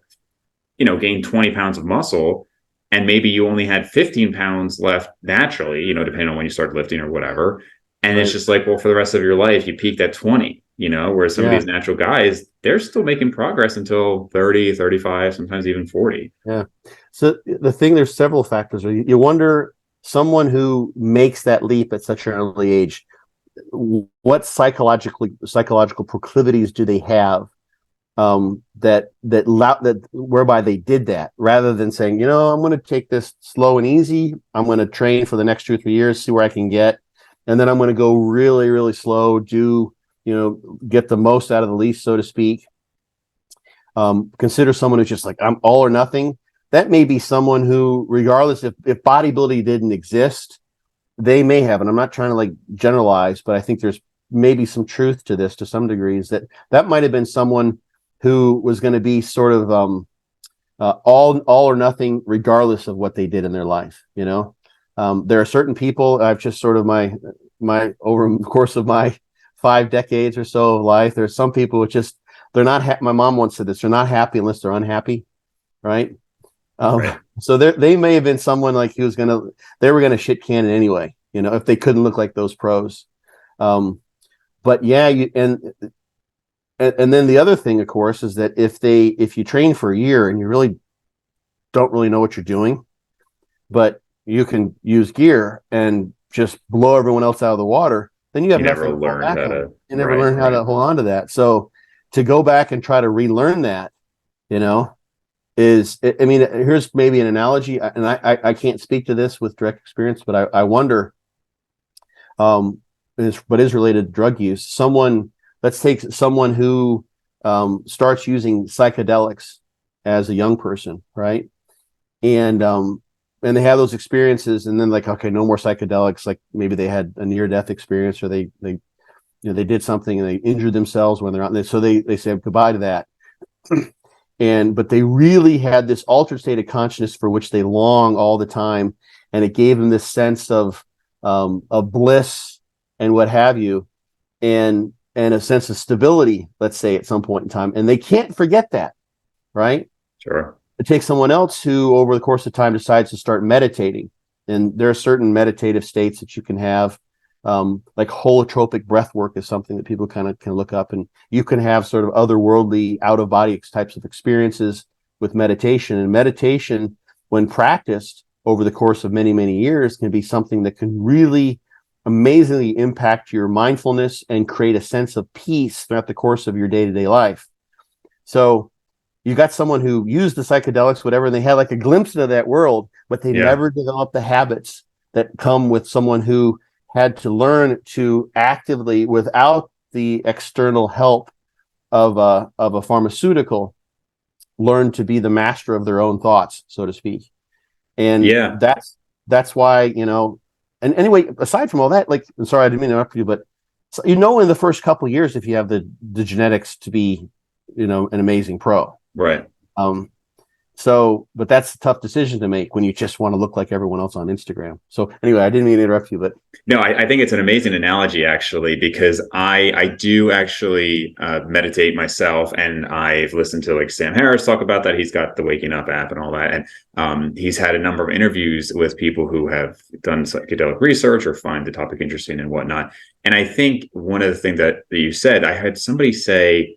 gain 20 pounds of muscle, and maybe you only had 15 pounds left naturally, depending on when you start lifting or whatever. And it's just well, for the rest of your life, you peaked at 20, whereas some of these natural guys, they're still making progress until 30, 35, sometimes even 40. Yeah. So there's several factors. You wonder, someone who makes that leap at such an early age, what psychological proclivities do they have that whereby they did that, rather than saying, I'm going to take this slow and easy. I'm going to train for the next 2 or 3 years, see where I can get, and then I'm going to go really, really slow, get the most out of the least, so to speak. Consider someone who's just like, I'm all or nothing. That may be someone who, regardless if bodybuilding didn't exist, they may have, and I'm not trying to like generalize, but I think there's maybe some truth to this to some degrees, that might have been someone who was going to be sort of all or nothing, regardless of what they did in their life. There are certain people, I've just sort of my over the course of my 5 decades or so of life, there's some people who just, they're not my mom once said this, they're not happy unless they're unhappy, right? Right. So they may have been someone like they were gonna shit can it anyway, if they couldn't look like those pros. But yeah, and then the other thing, of course, is that if you train for a year and you really don't really know what you're doing, but you can use gear and just blow everyone else out of the water, then you have nothing to fall back on. You never learn how to hold on to that. So to go back and try to relearn that, here's maybe an analogy, and I can't speak to this with direct experience, but I wonder, but is related to drug use. Let's take someone who starts using psychedelics as a young person, right? And they have those experiences, and then like, okay, no more psychedelics. Like maybe they had a near-death experience, or they did something and they injured themselves when they're out there. So they say goodbye to that. But they really had this altered state of consciousness for which they long all the time, and it gave them this sense of bliss and what have you, and a sense of stability, let's say, at some point in time, and they can't forget that, right? Sure. It takes someone else who, over the course of time, decides to start meditating, and there are certain meditative states that you can have. Like holotropic breath work is something that people kind of can look up, and you can have sort of otherworldly, out of body types of experiences with meditation. And meditation, when practiced over the course of many, many years, can be something that can really amazingly impact your mindfulness and create a sense of peace throughout the course of your day-to-day life. So you got someone who used the psychedelics, whatever, and they had like a glimpse into that world, but they never developed the habits that come with someone who had to learn to actively, without the external help of a pharmaceutical, learn to be the master of their own thoughts, so to speak. And that's why, and anyway, aside from all that, like, I'm sorry, I didn't mean to interrupt you, but in the first couple of years, if you have the genetics to be, an amazing pro. Right. But that's a tough decision to make when you just want to look like everyone else on Instagram. So anyway, I didn't mean to interrupt you, but no, I think it's an amazing analogy, actually, because I do actually meditate myself, and I've listened to like Sam Harris talk about that. He's got the Waking Up app and all that, and he's had a number of interviews with people who have done psychedelic research or find the topic interesting and whatnot. And I think one of the things that you said, I had somebody say,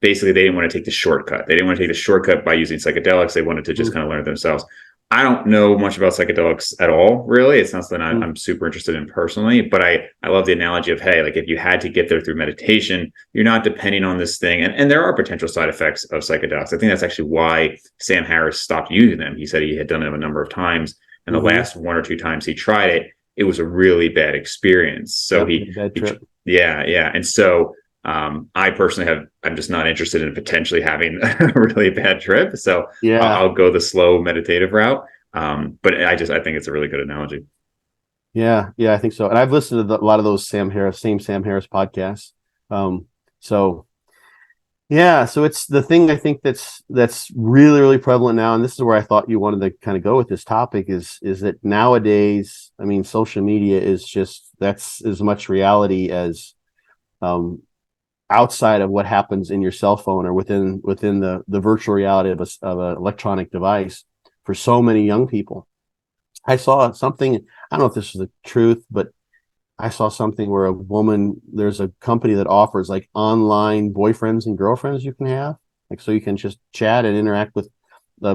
basically, they didn't want to take the shortcut. They didn't want to take the shortcut by using psychedelics. They wanted to just kind of learn it themselves. I don't know much about psychedelics at all, really. It's not something I'm super interested in personally, but I love the analogy of, hey, like if you had to get there through meditation, you're not depending on this thing. And there are potential side effects of psychedelics. I think that's actually why Sam Harris stopped using them. He said he had done them a number of times, and the last 1 or 2 times he tried it, it was a really bad experience. So yeah. And so I personally I'm just not interested in potentially having a really bad trip. So I'll go the slow meditative route. But I think it's a really good analogy. Yeah, I think so. And I've listened to a lot of those Sam Harris podcasts. So it's the thing I think that's really, really prevalent now. And this is where I thought you wanted to kind of go with this topic is that nowadays, I mean, social media is that's as much reality as, outside of what happens in your cell phone or within the virtual reality of an electronic device for so many young people. I saw something, I don't know if this is the truth, but I saw something where there's a company that offers like online boyfriends and girlfriends you can have, like, so you can just chat and interact with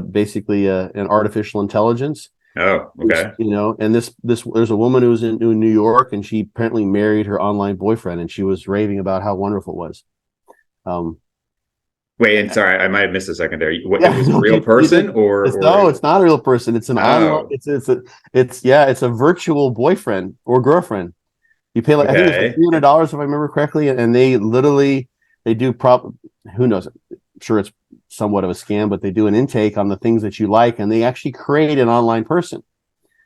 basically an artificial intelligence. Oh, okay. And this there's a woman who's in New York, and she apparently married her online boyfriend, and she was raving about how wonderful it was. Wait, and sorry, I might have missed a second there. What, it Yeah, was a no, real person, no, or it's not a real person. It's an online. oh, It's a virtual boyfriend or girlfriend. You pay like, I think it was like okay, $300 if I remember correctly, and they literally they do who knows? I'm sure it's somewhat of a scam, but they do an intake on the things that you like, and they actually create an online person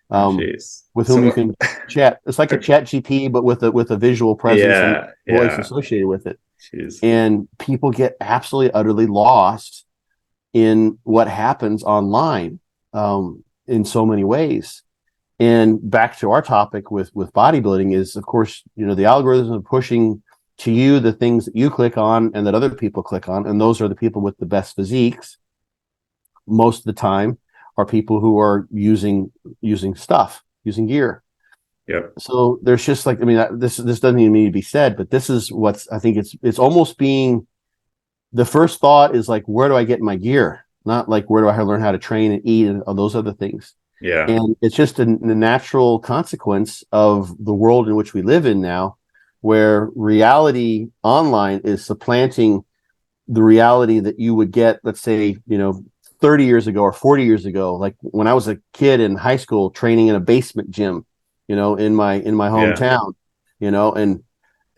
oh, um, jeez. with whom you So, can chat. It's like a chat GP, but with a visual presence and yeah, voice yeah, associated with it. jeez, And people get absolutely utterly lost in what happens online in so many ways. And back to our topic with bodybuilding is, of course, the algorithms are pushing to you the things that you click on and that other people click on, and those are the people with the best physiques. Most of the time, are people who are using gear. yep, So there's just like, I mean, this doesn't even need to be said, but this is what's, I think it's almost being, the first thought is like, where do I get my gear? Not like, where do I learn how to train and eat and all those other things. yeah, And it's just a natural consequence of the world in which we live in now, where reality online is supplanting the reality that you would get, let's say, 30 years ago or 40 years ago. Like when I was a kid in high school training in a basement gym, in my yeah, hometown, and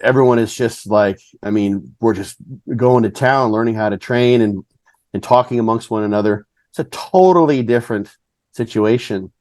everyone is just like, I mean, we're just going to town, learning how to train and talking amongst one another. It's a totally different situation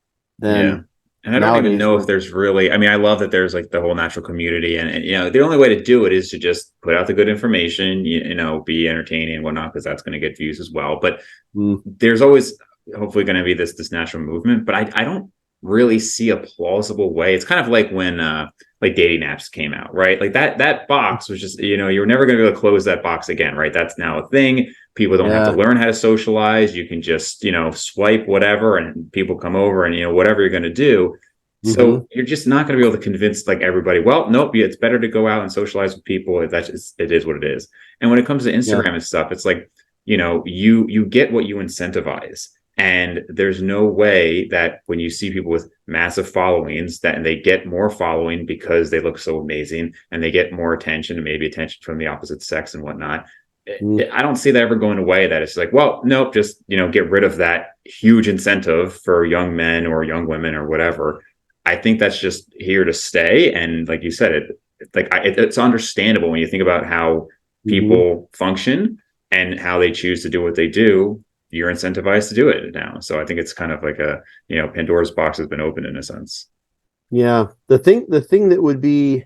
yeah. than And I don't even nowadays. know if there's really, I mean, I love that there's like the whole natural community, and the only way to do it is to just put out the good information, be entertaining and whatnot, because that's going to get views as well. But Mm, there's always hopefully going to be this national movement, but I don't really see a plausible way. It's kind of like when like dating apps came out, right? Like that box was just, you're never going to be able to close that box again, right? That's now a thing. People don't have to yeah. learn how to socialize. You can just, swipe whatever and people come over and, whatever you're going to do. Hmm. So you're just not going to be able to convince like everybody, well, nope, yeah, it's better to go out and socialize with people. That's just, it is what it is. And when it comes to Yeah. Instagram and stuff, it's like, you get what you incentivize. And there's no way that when you see people with massive followings and they get more following because they look so amazing and they get more attention and maybe attention from the opposite sex and whatnot. Mm, I don't see that ever going away. That it's like, well, nope, just, get rid of that huge incentive for young men or young women or whatever. I think that's just here to stay. And like you said, it's understandable when you think about how hmm. people function and how they choose to do what they do. You're incentivized to do it now. So I think it's kind of like Pandora's box has been opened in a sense. Yeah. The thing that would be,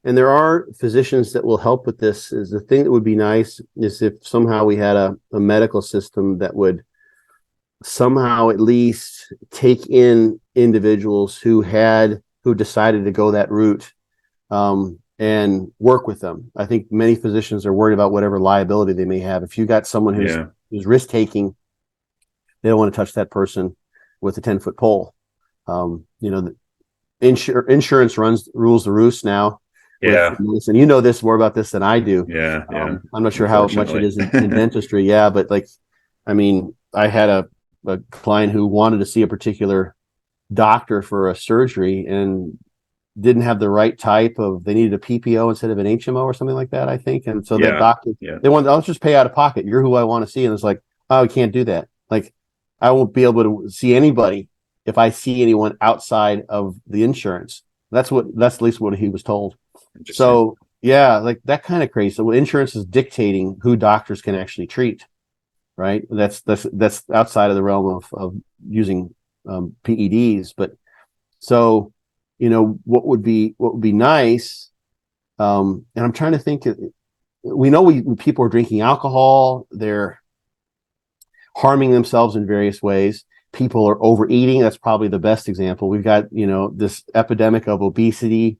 and there are physicians that will help with this, is the thing that would be nice is if somehow we had a medical system that would somehow at least take in individuals who decided to go that route, and work with them. I think many physicians are worried about whatever liability they may have. If you got someone Yeah. who's risk taking, they don't want to touch that person with a 10-foot pole. The insurance rules the roost now with Yeah. medicine. You know this more about this than I do. Yeah. Yeah. I'm not sure how much it Unfortunately. is in dentistry. Yeah, but like, I mean, I had a client who wanted to see a particular doctor for a surgery and didn't have the right type of, they needed a PPO instead of an HMO or something like that, I think. And so that Yeah. doctor, Yeah. they wanted, I'll just pay out of pocket. You're who I want to see. And it's like, oh, we can't do that. Like, I won't be able to see anybody if I see anyone outside of the insurance. That's at least what he was told. Interesting. So yeah, like that kind of crazy. So insurance is dictating who doctors can actually treat, right? That's outside of the realm of using PEDs. But so, what would be nice, and I'm trying to think. We know people are drinking alcohol. They're harming themselves in various ways. People are overeating. That's probably the best example. We've got, this epidemic of obesity,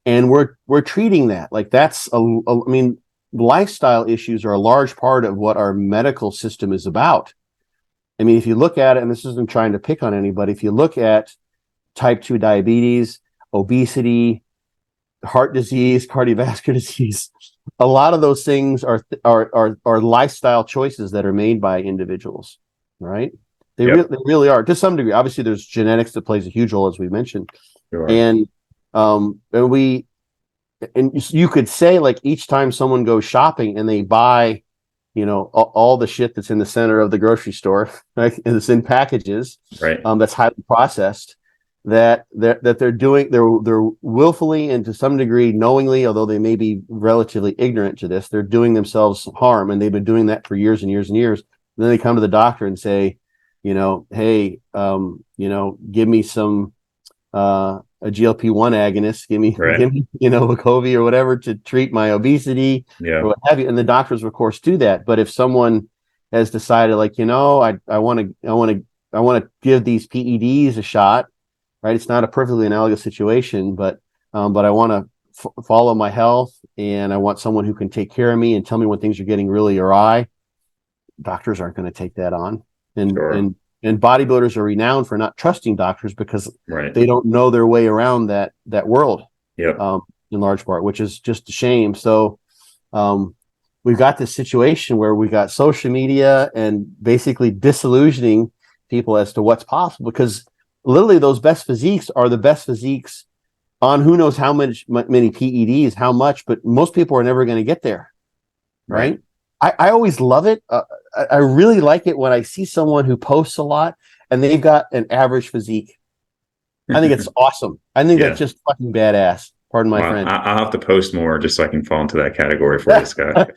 and we're treating that like that's I mean, lifestyle issues are a large part of what our medical system is about. I mean, if you look at it, and this isn't trying to pick on anybody, if you look at type 2 diabetes, obesity, heart disease, cardiovascular disease, a lot of those things are lifestyle choices that are made by individuals, right? Yep. They really are, to some degree. Obviously, there's genetics that plays a huge role, as we mentioned, Sure. and and you could say, like, each time someone goes shopping and they buy all the shit that's in the center of the grocery store, right? And it's in packages, Right. That's highly processed, that they're willfully and to some degree knowingly, although they may be relatively ignorant to this, they're doing themselves harm, and they've been doing that for years and years and years. And then they come to the doctor and say, hey, give me some a GLP-1 agonist, give me Right. Wegovy or whatever to treat my obesity, Yeah. or what have you. And the doctors, of course, do that. But if someone has decided, like, I want to give these PEDs a shot, right? It's not a perfectly analogous situation, but I want to follow my health, and I want someone who can take care of me and tell me when things are getting really awry. Doctors aren't going to take that on, and bodybuilders are renowned for not trusting doctors because they don't know their way around that world. Yep. In large part, which is just a shame. So we've got this situation where we got social media and basically disillusioning people as to what's possible, because literally those best physiques are the best physiques on who knows how many PEDs, how much, but most people are never going to get there. Right. I always love it. I really like it when I see someone who posts a lot and they've got an average physique. I think it's awesome. I think that's just fucking badass. Pardon my friend. I'll have to post more just so I can fall into that category for this guy.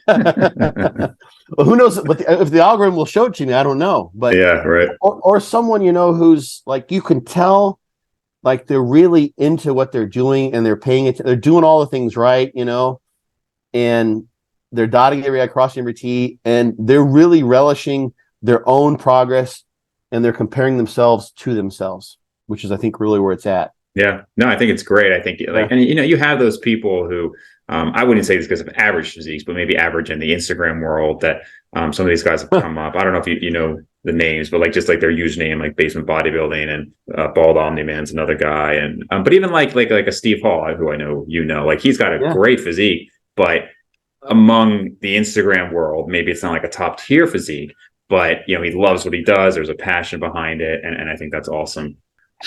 Well, who knows? But if the algorithm will show it to me, I don't know. But yeah, right. Or someone who's like, you can tell, like, they're really into what they're doing and they're paying it. They're doing all the things right, and they're dotting every I, crossing every T, and they're really relishing their own progress, and they're comparing themselves to themselves, which is, I think, really where it's at. Yeah, no, I think it's great. I think and you have those people who, I wouldn't say this because of average physiques, but maybe average in the Instagram world, that some of these guys have come up. I don't know if you know the names, but just like their username, like Basement Bodybuilding, and Bald Omni Man's another guy, and but even like a Steve Hall, who I know like he's got a great physique, but among the Instagram world, maybe it's not like a top tier physique, but he loves what he does. There's a passion behind it, and I think that's awesome.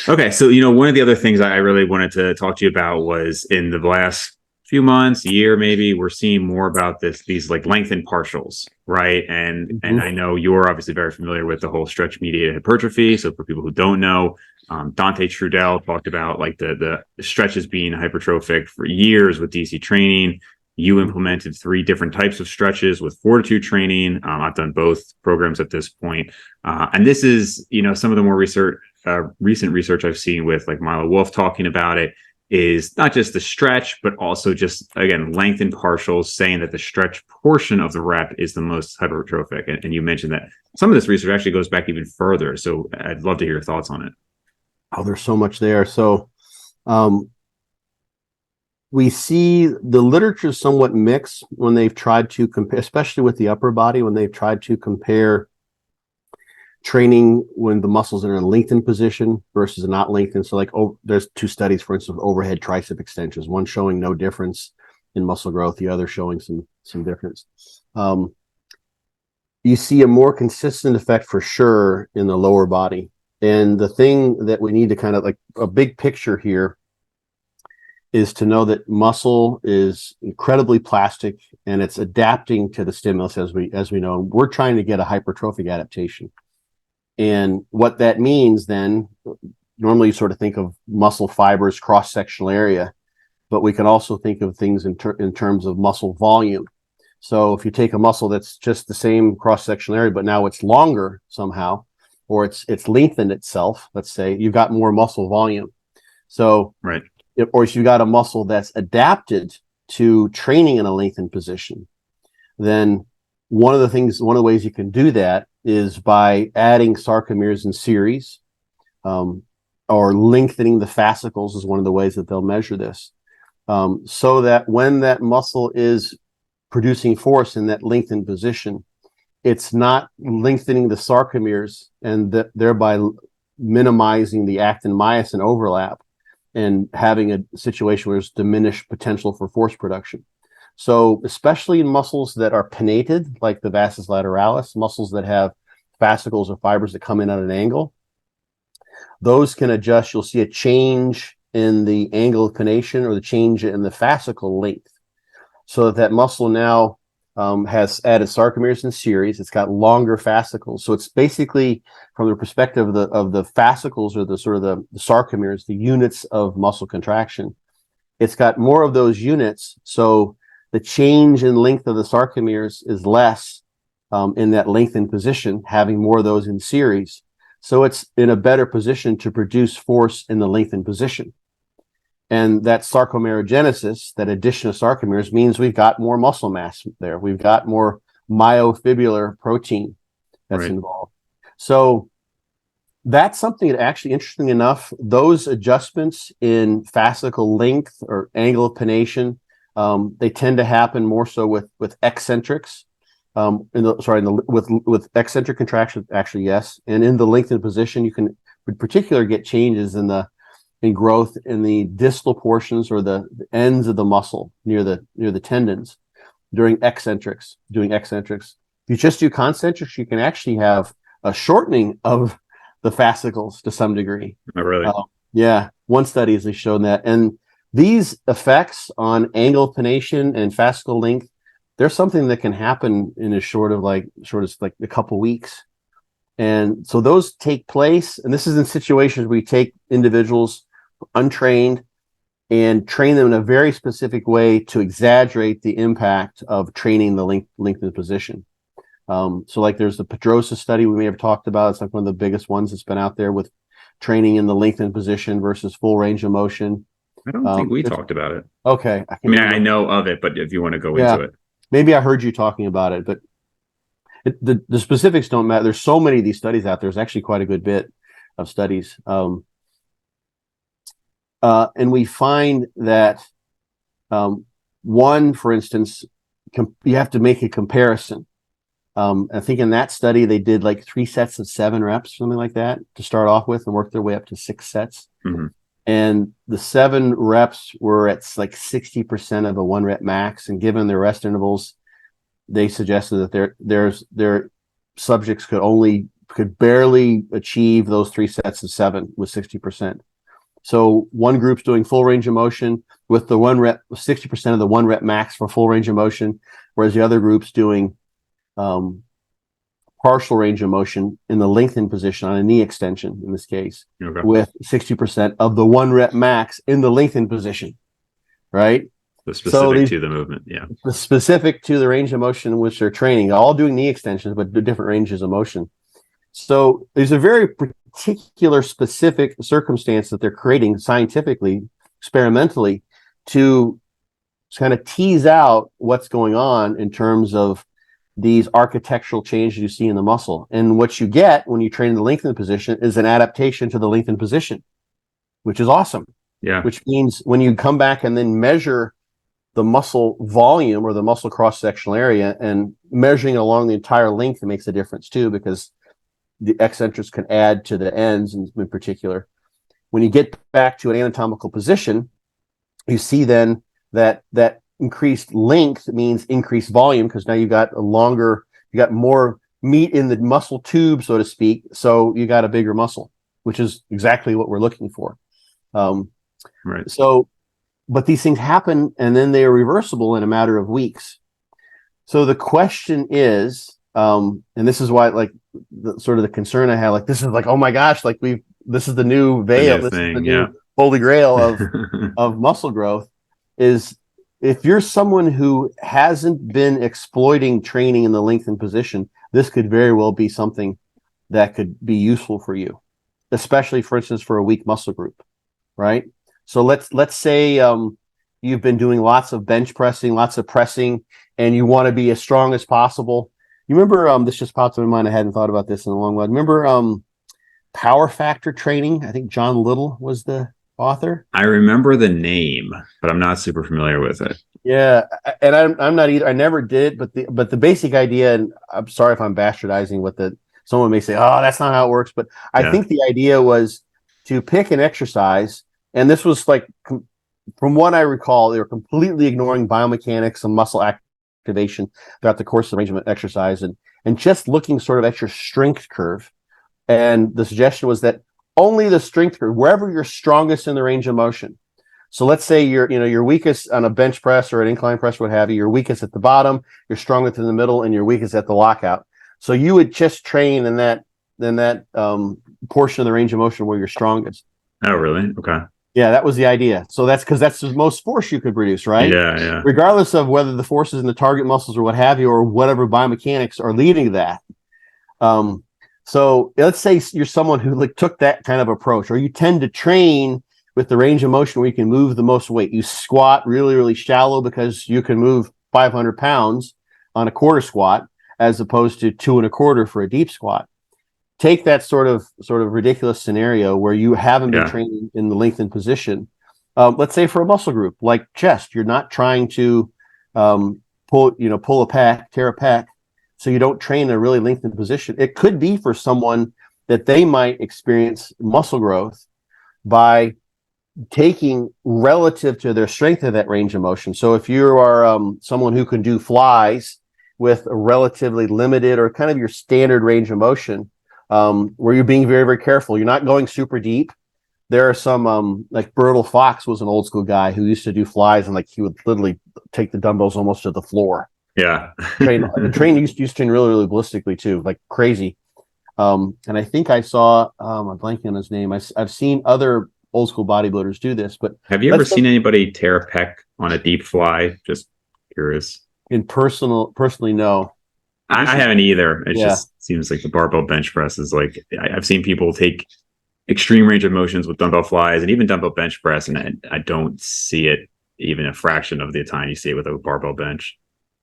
Okay, so one of the other things I really wanted to talk to you about was, in the last few months, year maybe, we're seeing more about these like lengthened partials, right? And I know you're obviously very familiar with the whole stretch mediated hypertrophy. So for people who don't know, Dante Trudell talked about like the stretches being hypertrophic for years with DC training. You implemented 3 different types of stretches with fortitude training. I've done both programs at this point. And this is, some of the more recent research I've seen with like Milo Wolf talking about it, is not just the stretch, but also just, again, lengthened partials, saying that the stretch portion of the rep is the most hypertrophic. And you mentioned that some of this research actually goes back even further. So I'd love to hear your thoughts on it. Oh, there's so much there. So, we see the literature somewhat mixed when they've tried to compare, especially with the upper body, when they've tried to compare training when the muscles are in a lengthened position versus not lengthened. So like, there's 2 studies, for instance, overhead tricep extensions, one showing no difference in muscle growth, the other showing some difference. You see a more consistent effect for sure in the lower body. And the thing that we need to kind of, like, a big picture here is to know that muscle is incredibly plastic, and it's adapting to the stimulus as we know. And we're trying to get a hypertrophic adaptation. And what that means then, normally you sort of think of muscle fibers, cross-sectional area, but we can also think of things in terms of muscle volume. So if you take a muscle that's just the same cross-sectional area, but now it's longer somehow, or it's lengthened itself, let's say, you've got more muscle volume. So, right. Or if you got a muscle that's adapted to training in a lengthened position, then one of the ways you can do that is by adding sarcomeres in series, or lengthening the fascicles is one of the ways that they'll measure this, so that when that muscle is producing force in that lengthened position, it's not lengthening the sarcomeres and thereby minimizing the actin-myosin overlap and having a situation where there's diminished potential for force production. So especially in muscles that are pinnated, like the vastus lateralis, muscles that have fascicles or fibers that come in at an angle, those can adjust. You'll see a change in the angle of pinnation or the change in the fascicle length, so that muscle now has added sarcomeres in series. It's got longer fascicles. So it's basically, from the perspective of the fascicles, or the sort of the sarcomeres, the units of muscle contraction, it's got more of those units. So the change in length of the sarcomeres is less in that lengthened position, having more of those in series. So it's in a better position to produce force in the lengthened position. And that sarcomerogenesis, that addition of sarcomeres, means we've got more muscle mass there. We've got more myofibrillar protein that's involved. So that's something that, actually, interesting enough, those adjustments in fascicle length or angle of pennation, they tend to happen more so with eccentrics. With eccentric contraction, actually, yes. And in the lengthened position, you can, in particular, get changes in growth in the distal portions, or the ends of the muscle near the tendons doing eccentrics. If you just do concentrics, you can actually have a shortening of the fascicles to some degree. Oh, really? Yeah, one study has shown that. And these effects on angle pennation and fascicle length, there's something that can happen in as short as like a couple weeks. And so those take place, and this is in situations where we take individuals untrained and train them in a very specific way to exaggerate the impact of training the lengthened position. So like there's the Pedrosa study we may have talked about. It's like one of the biggest ones that's been out there, with training in the lengthened position versus full range of motion. I don't think we talked about it. Okay. I know of it, but if you want to go into it. Maybe I heard you talking about it, but the specifics don't matter. There's so many of these studies out there. There's actually quite a good bit of studies. And we find that one, for instance, you have to make a comparison. I think in that study, they did like 3 sets of 7 reps, something like that, to start off with, and work their way up to 6 sets. Mm-hmm. And the 7 reps were at like 60% of a 1 rep max. And given their rest intervals, they suggested that their subjects could barely achieve those 3 sets of 7 with 60%. So one group's doing full range of motion with the 1 rep, 60% of the 1 rep max for full range of motion, whereas the other group's doing partial range of motion in the lengthened position on a knee extension, in this case, with 60% of the 1 rep max in the lengthened position, right? The specific to the movement, yeah. The specific to the range of motion in which they're training, all doing knee extensions, but different ranges of motion. So there's a very particular specific circumstance that they're creating scientifically, experimentally, to kind of tease out what's going on in terms of these architectural changes you see in the muscle. And what you get when you train in the lengthened position is an adaptation to the lengthened position, which is awesome. Yeah. Which means when you come back and then measure the muscle volume or the muscle cross-sectional area, and measuring along the entire length, it makes a difference too, because the eccentrics can add to the ends in particular. When you get back to an anatomical position, you see then that increased length means increased volume, because now you got more meat in the muscle tube, so to speak. So you got a bigger muscle, which is exactly what we're looking for. Right. So, but these things happen, and then they are reversible in a matter of weeks. So the question is, and this is why, like, the concern I have, like, this is like, oh my gosh, like this is the new veil, this is the new holy grail of muscle growth, is if you're someone who hasn't been exploiting training in the lengthened position, this could very well be something that could be useful for you, especially, for instance, for a weak muscle group, right? So let's say you've been doing lots of bench pressing, lots of pressing, and you want to be as strong as possible. You remember, this just popped in my mind, I hadn't thought about this in a long while. Remember Power Factor Training? I think John Little was the author. I remember the name, but I'm not super familiar with it. Yeah, and I'm not either. I never did, but the basic idea, and I'm sorry if I'm bastardizing what someone may say, oh, that's not how it works, but I think the idea was to pick an exercise, and this was like, from what I recall, they were completely ignoring biomechanics and muscle activation throughout the course of the range of exercise, and just looking sort of at your strength curve. And the suggestion was that only the strength curve, wherever you're strongest in the range of motion. So let's say you're weakest on a bench press or an incline press, what have you. You're weakest at the bottom, you're strongest in the middle, and you're weakest at the lockout. So you would just train in that portion of the range of motion where you're strongest. Oh, really? Okay. Yeah, that was the idea. So that's because that's the most force you could produce, right? Yeah, yeah. Regardless of whether the forces in the target muscles or what have you, or whatever biomechanics are leading to that. So let's say you're someone who like took that kind of approach, or you tend to train with the range of motion where you can move the most weight. You squat really, really shallow because you can move 500 pounds on a quarter squat as opposed to 2 1/4 for a deep squat. Take that sort of ridiculous scenario where you haven't been training in the lengthened position. Let's say for a muscle group like chest, you're not trying to pull a pec, tear a pec, so you don't train in a really lengthened position. It could be for someone that they might experience muscle growth by taking relative to their strength of that range of motion. So if you are someone who can do flies with a relatively limited or kind of your standard range of motion, where you're being very, very careful, you're not going super deep. There are some like Bertil Fox was an old school guy who used to do flies, and like he would literally take the dumbbells almost to the floor. Yeah. train used to train really, really ballistically too, like crazy. And I think I saw I'm blanking on his name. I've seen other old school bodybuilders do this, but have you ever seen anybody tear a pec on a deep fly? Just curious. Personally, no. I haven't either. It just seems like the barbell bench press is like, I've seen people take extreme range of motions with dumbbell flies and even dumbbell bench press, and I don't see it even a fraction of the time you see it with a barbell bench.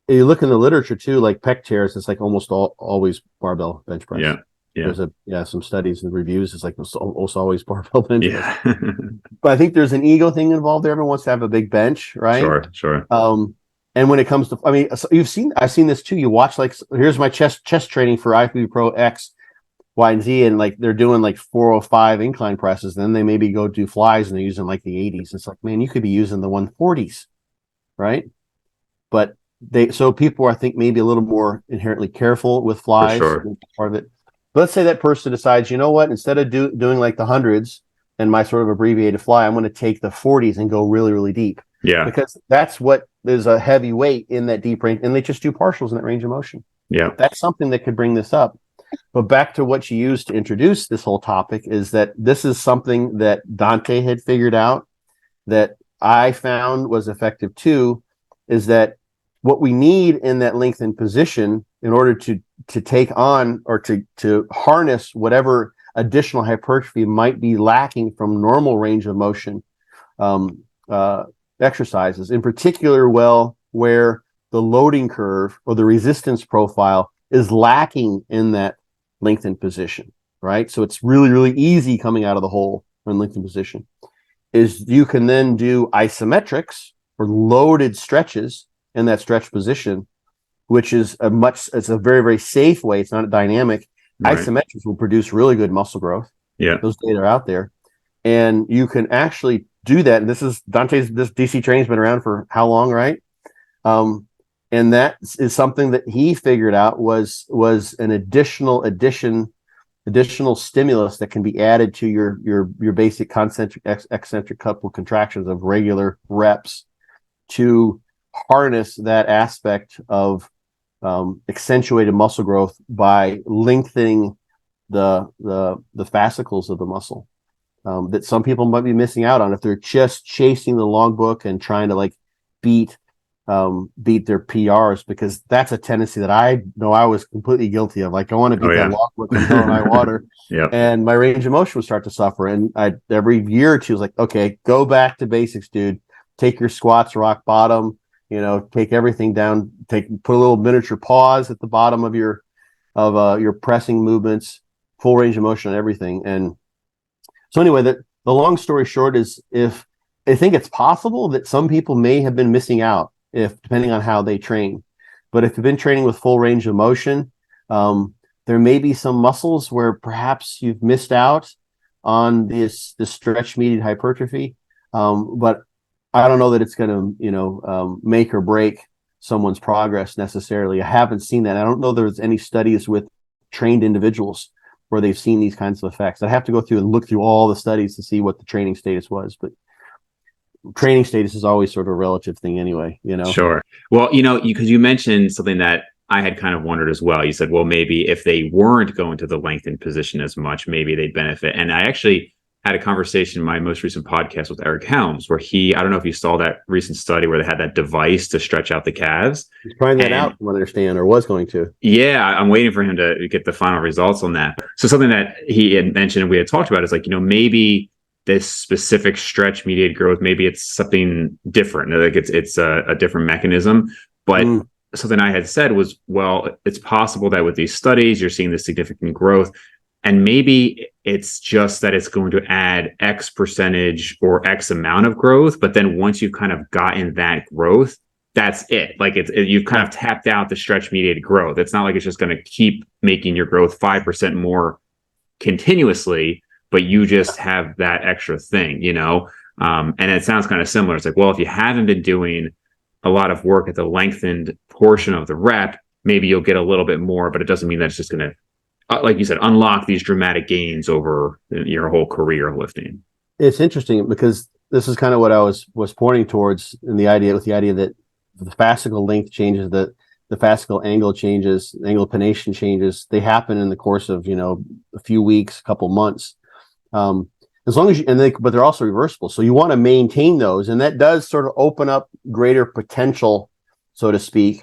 You look in the literature too, like pec tears, it's like almost always barbell bench press. Yeah. Yeah. There's some studies and reviews. It's like almost always barbell bench press. Yeah. But I think there's an ego thing involved there. Everyone wants to have a big bench, right? Sure. And when it comes to, I mean, I've seen this too. You watch like, here's my chest training for IFBB Pro X, Y, and Z, and like they're doing like 405 incline presses. Then they maybe go do flies and they're using like the 80s. It's like, man, you could be using the 140s, right? But so people are, I think, maybe a little more inherently careful with flies. For sure. Part of it. But let's say that person decides, you know what, instead of doing like the hundreds and my sort of abbreviated fly, I'm going to take the 40s and go really, really deep. Yeah. Because that's what there's a heavy weight in that deep range, and they just do partials in that range of motion. Yeah. That's something that could bring this up. But back to what you used to introduce this whole topic is that this is something that Dante had figured out that I found was effective too, is that what we need in that lengthened position in order to take on or to harness whatever additional hypertrophy might be lacking from normal range of motion exercises, in particular, where the loading curve or the resistance profile is lacking in that lengthened position, right? So it's really, really easy coming out of the hole in lengthened position. Is you can then do isometrics or loaded stretches in that stretch position, which is it's a very, very safe way. It's not a dynamic. Right. Isometrics will produce really good muscle growth. Yeah. Those data are out there. And you can actually do that. And this DC training's been around for how long, right? And that is something that he figured out was an additional stimulus that can be added to your basic concentric eccentric couple contractions of regular reps to harness that aspect of accentuated muscle growth by lengthening the fascicles of the muscle that some people might be missing out on if they're just chasing the logbook and trying to like beat their PRs, because that's a tendency that I know I was completely guilty of. Like I want to beat that logbook and throw in high water, and my range of motion would start to suffer. And I every year or two was like, okay, go back to basics, dude. Take your squats rock bottom. Take everything down. Put a little miniature pause at the bottom of your pressing movements, full range of motion on everything. And so anyway, the long story short is, if I think it's possible that some people may have been missing out, depending on how they train. But if you've been training with full range of motion, there may be some muscles where perhaps you've missed out on this stretch mediated hypertrophy. But I don't know that it's going to, make or break someone's progress necessarily. I haven't seen that. I don't know there's any studies with trained individuals where they've seen these kinds of effects. I'd have to go through and look through all the studies to see what the training status was. But training status is always sort of a relative thing anyway, you know? Sure. Well, because you mentioned something that I had kind of wondered as well. You said, well, maybe if they weren't going to the lengthened position as much, maybe they'd benefit. And I actually had a conversation in my most recent podcast with Eric Helms, where I don't know if you saw that recent study where they had that device to stretch out the calves. He's trying that out, from what I understand, or was going to. Yeah, I'm waiting for him to get the final results on that. So something that he had mentioned and we had talked about is like, maybe this specific stretch mediated growth, maybe it's something different. Like it's a different mechanism. But something I had said was, well, it's possible that with these studies, you're seeing this significant growth. And maybe it's just that it's going to add X percentage or X amount of growth. But then once you've kind of gotten that growth, that's it. Like you've kind of tapped out the stretch mediated growth. It's not like it's just going to keep making your growth 5% more continuously, but you just have that extra thing, and it sounds kind of similar. It's like, well, if you haven't been doing a lot of work at the lengthened portion of the rep, maybe you'll get a little bit more, but it doesn't mean that's just going to, like you said, unlock these dramatic gains over your whole career of lifting. It's interesting because this is kind of what I was pointing towards with the idea that the fascicle length changes, the fascicle angle changes, angle of pennation changes. They happen in the course of, a few weeks, a couple months. As long as but they're also reversible. So you want to maintain those. And that does sort of open up greater potential, so to speak,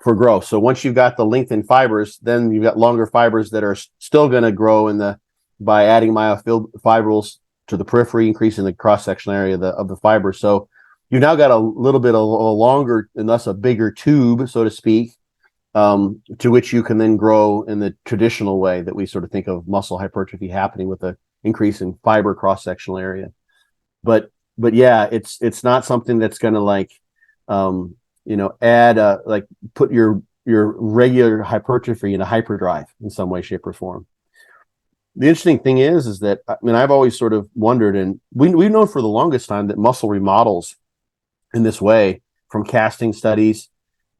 for growth. So once you've got the lengthened fibers, then you've got longer fibers that are still going to grow by adding myofibrils to the periphery, increasing the cross-sectional area of the fiber. So you've now got a little bit of a longer and thus a bigger tube, so to speak, to which you can then grow in the traditional way that we sort of think of muscle hypertrophy happening with the increase in fiber cross-sectional area. But yeah, it's not something that's going to add put your regular hypertrophy in a hyperdrive in some way, shape, or form. The interesting thing is that, I've always sort of wondered, and we've known for the longest time that muscle remodels in this way from casting studies.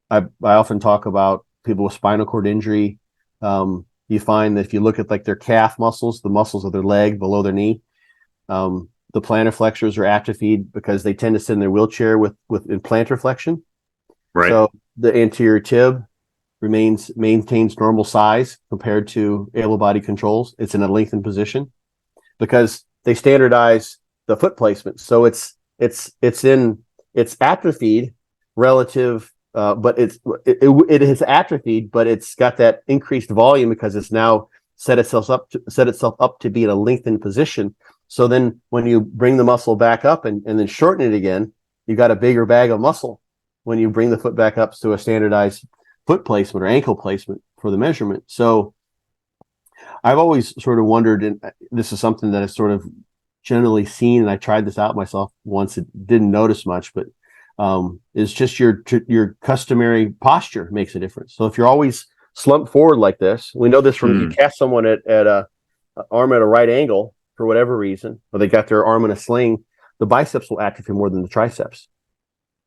I often talk about people with spinal cord injury. You find that if you look at like their calf muscles, the muscles of their leg below their knee, the plantar flexors are atrophied because they tend to sit in their wheelchair with in plantar flexion. Right. So the anterior tib maintains normal size compared to able body controls. It's in a lengthened position because they standardize the foot placement. So it's atrophied relative, but it has atrophied, but it's got that increased volume because it's now set itself up to be in a lengthened position. So then when you bring the muscle back up and then shorten it again, you got a bigger bag of muscle when you bring the foot back up to a standardized foot placement or ankle placement for the measurement. So I've always sort of wondered, and this is something that I've sort of generally seen, and I tried this out myself once. It didn't notice much, but is just your customary posture makes a difference. So if you're always slumped forward like this, we know this from you cast someone at a arm at a right angle for whatever reason, or they got their arm in a sling, the biceps will atrophy more than the triceps,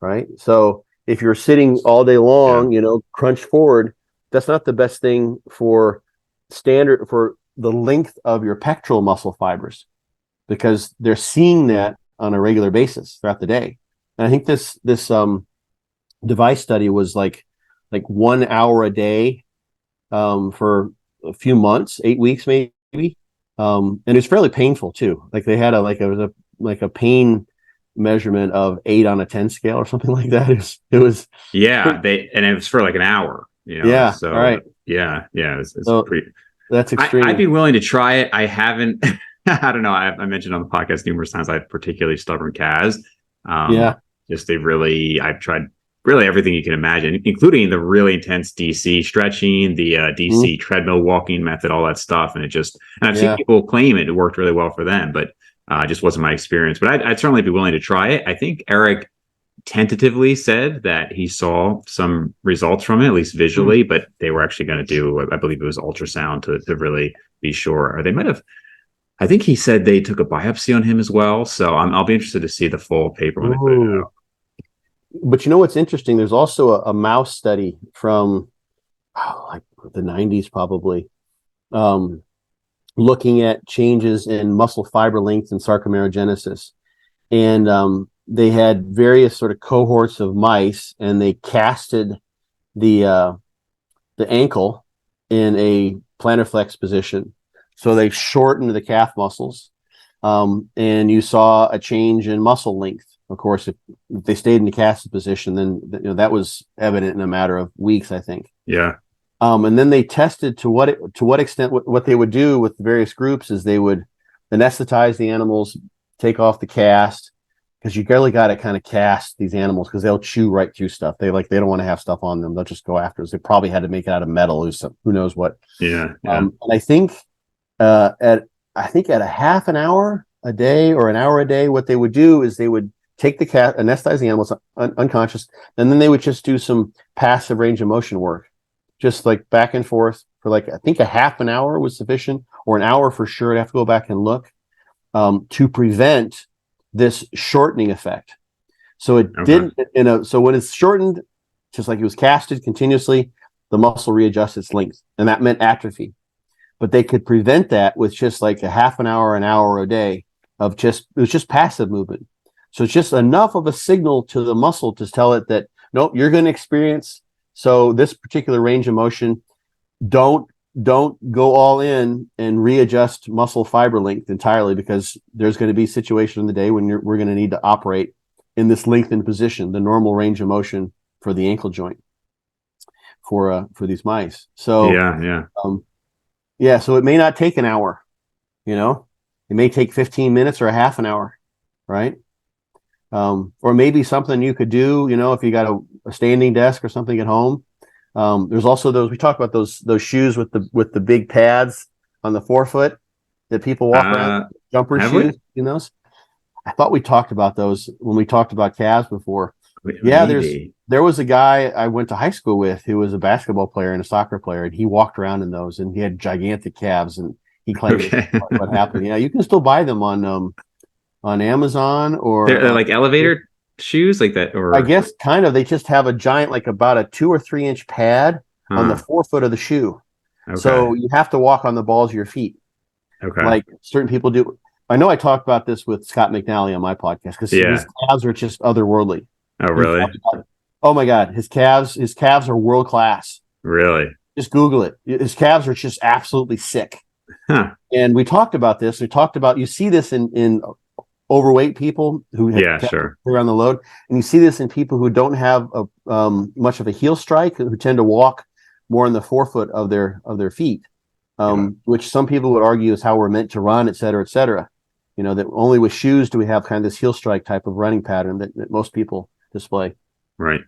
right? So if you're sitting all day long, crunched forward, that's not the best thing for the length of your pectoral muscle fibers, because they're seeing that on a regular basis throughout the day. And I think this device study was like 1 hour a day for a few months, 8 weeks maybe, and it's fairly painful too. Like they had a pain measurement of 8 on a 10 scale or something like that. It was and it was for like an hour. Yeah. So right. Yeah. It's so pretty. That's extreme. I'd be willing to try it. I haven't. I don't know. I mentioned on the podcast numerous times I have particularly stubborn calves. I've tried really everything you can imagine, including the really intense DC stretching, the DC treadmill walking method, all that stuff. And I've seen people claim it worked really well for them, but it just wasn't my experience. But I'd certainly be willing to try it. I think Eric tentatively said that he saw some results from it, at least visually, but they were actually going to do, I believe it was ultrasound to really be sure. Or they might have, I think he said they took a biopsy on him as well. So I'll be interested to see the full paper when they put it out. But what's interesting? There's also a mouse study from like the 90s probably, looking at changes in muscle fiber length and sarcomerogenesis. and they had various sort of cohorts of mice, and they casted the ankle in a plantar flex position. So they shortened the calf muscles, and you saw a change in muscle length. Of course, if they stayed in the casted position, then that was evident in a matter of weeks, I think. Yeah. And then they tested to what extent what they would do with the various groups is they would anesthetize the animals, take off the cast, because you really got to kind of cast these animals because they'll chew right through stuff. They don't want to have stuff on them. They'll just go after us. They probably had to make it out of metal or something, who knows what. Yeah. And I think at a half an hour a day or an hour a day, what they would do is they would take the cat, anesthetize the animals unconscious, and then they would just do some passive range of motion work, just like back and forth for like, I think a half an hour was sufficient, or an hour for sure. I'd have to go back and look to prevent this shortening effect. So it didn't, so when it's shortened, just like it was casted continuously, the muscle readjusts its length, and that meant atrophy. But they could prevent that with just like a half an hour a day of it was just passive movement. So it's just enough of a signal to the muscle to tell it that, nope, you're going to experience, so this particular range of motion, don't go all in and readjust muscle fiber length entirely, because there's going to be a situation in the day when we're going to need to operate in this lengthened position, the normal range of motion for the ankle joint for these mice. So so it may not take an hour, it may take 15 minutes or a half an hour, right? Or maybe something you could do, if you got a standing desk or something at home. There's also we talk about those shoes with the big pads on the forefoot that people walk around, jumper shoes, I thought we talked about those when we talked about calves before. There was a guy I went to high school with who was a basketball player and a soccer player, and he walked around in those, and he had gigantic calves, and he claimed what happened. Yeah, you can still buy them on Amazon, or they're like elevator shoes like that, or I guess kind of. They just have a giant, like about a 2 or 3 inch pad on the forefoot of the shoe. Okay. So you have to walk on the balls of your feet. Okay. Like certain people do. I know I talked about this with Scott McNally on my podcast, because his calves are just otherworldly. Oh, really? Oh my God. His calves are world class. Really? Just Google it. His calves are just absolutely sick. Huh. And we talked about this. We talked about, you see this in overweight people who around the load, and you see this in people who don't have much of a heel strike, who tend to walk more on the forefoot of their feet, which some people would argue is how we're meant to run, et cetera, et cetera. That only with shoes do we have kind of this heel strike type of running pattern that most people display. Right.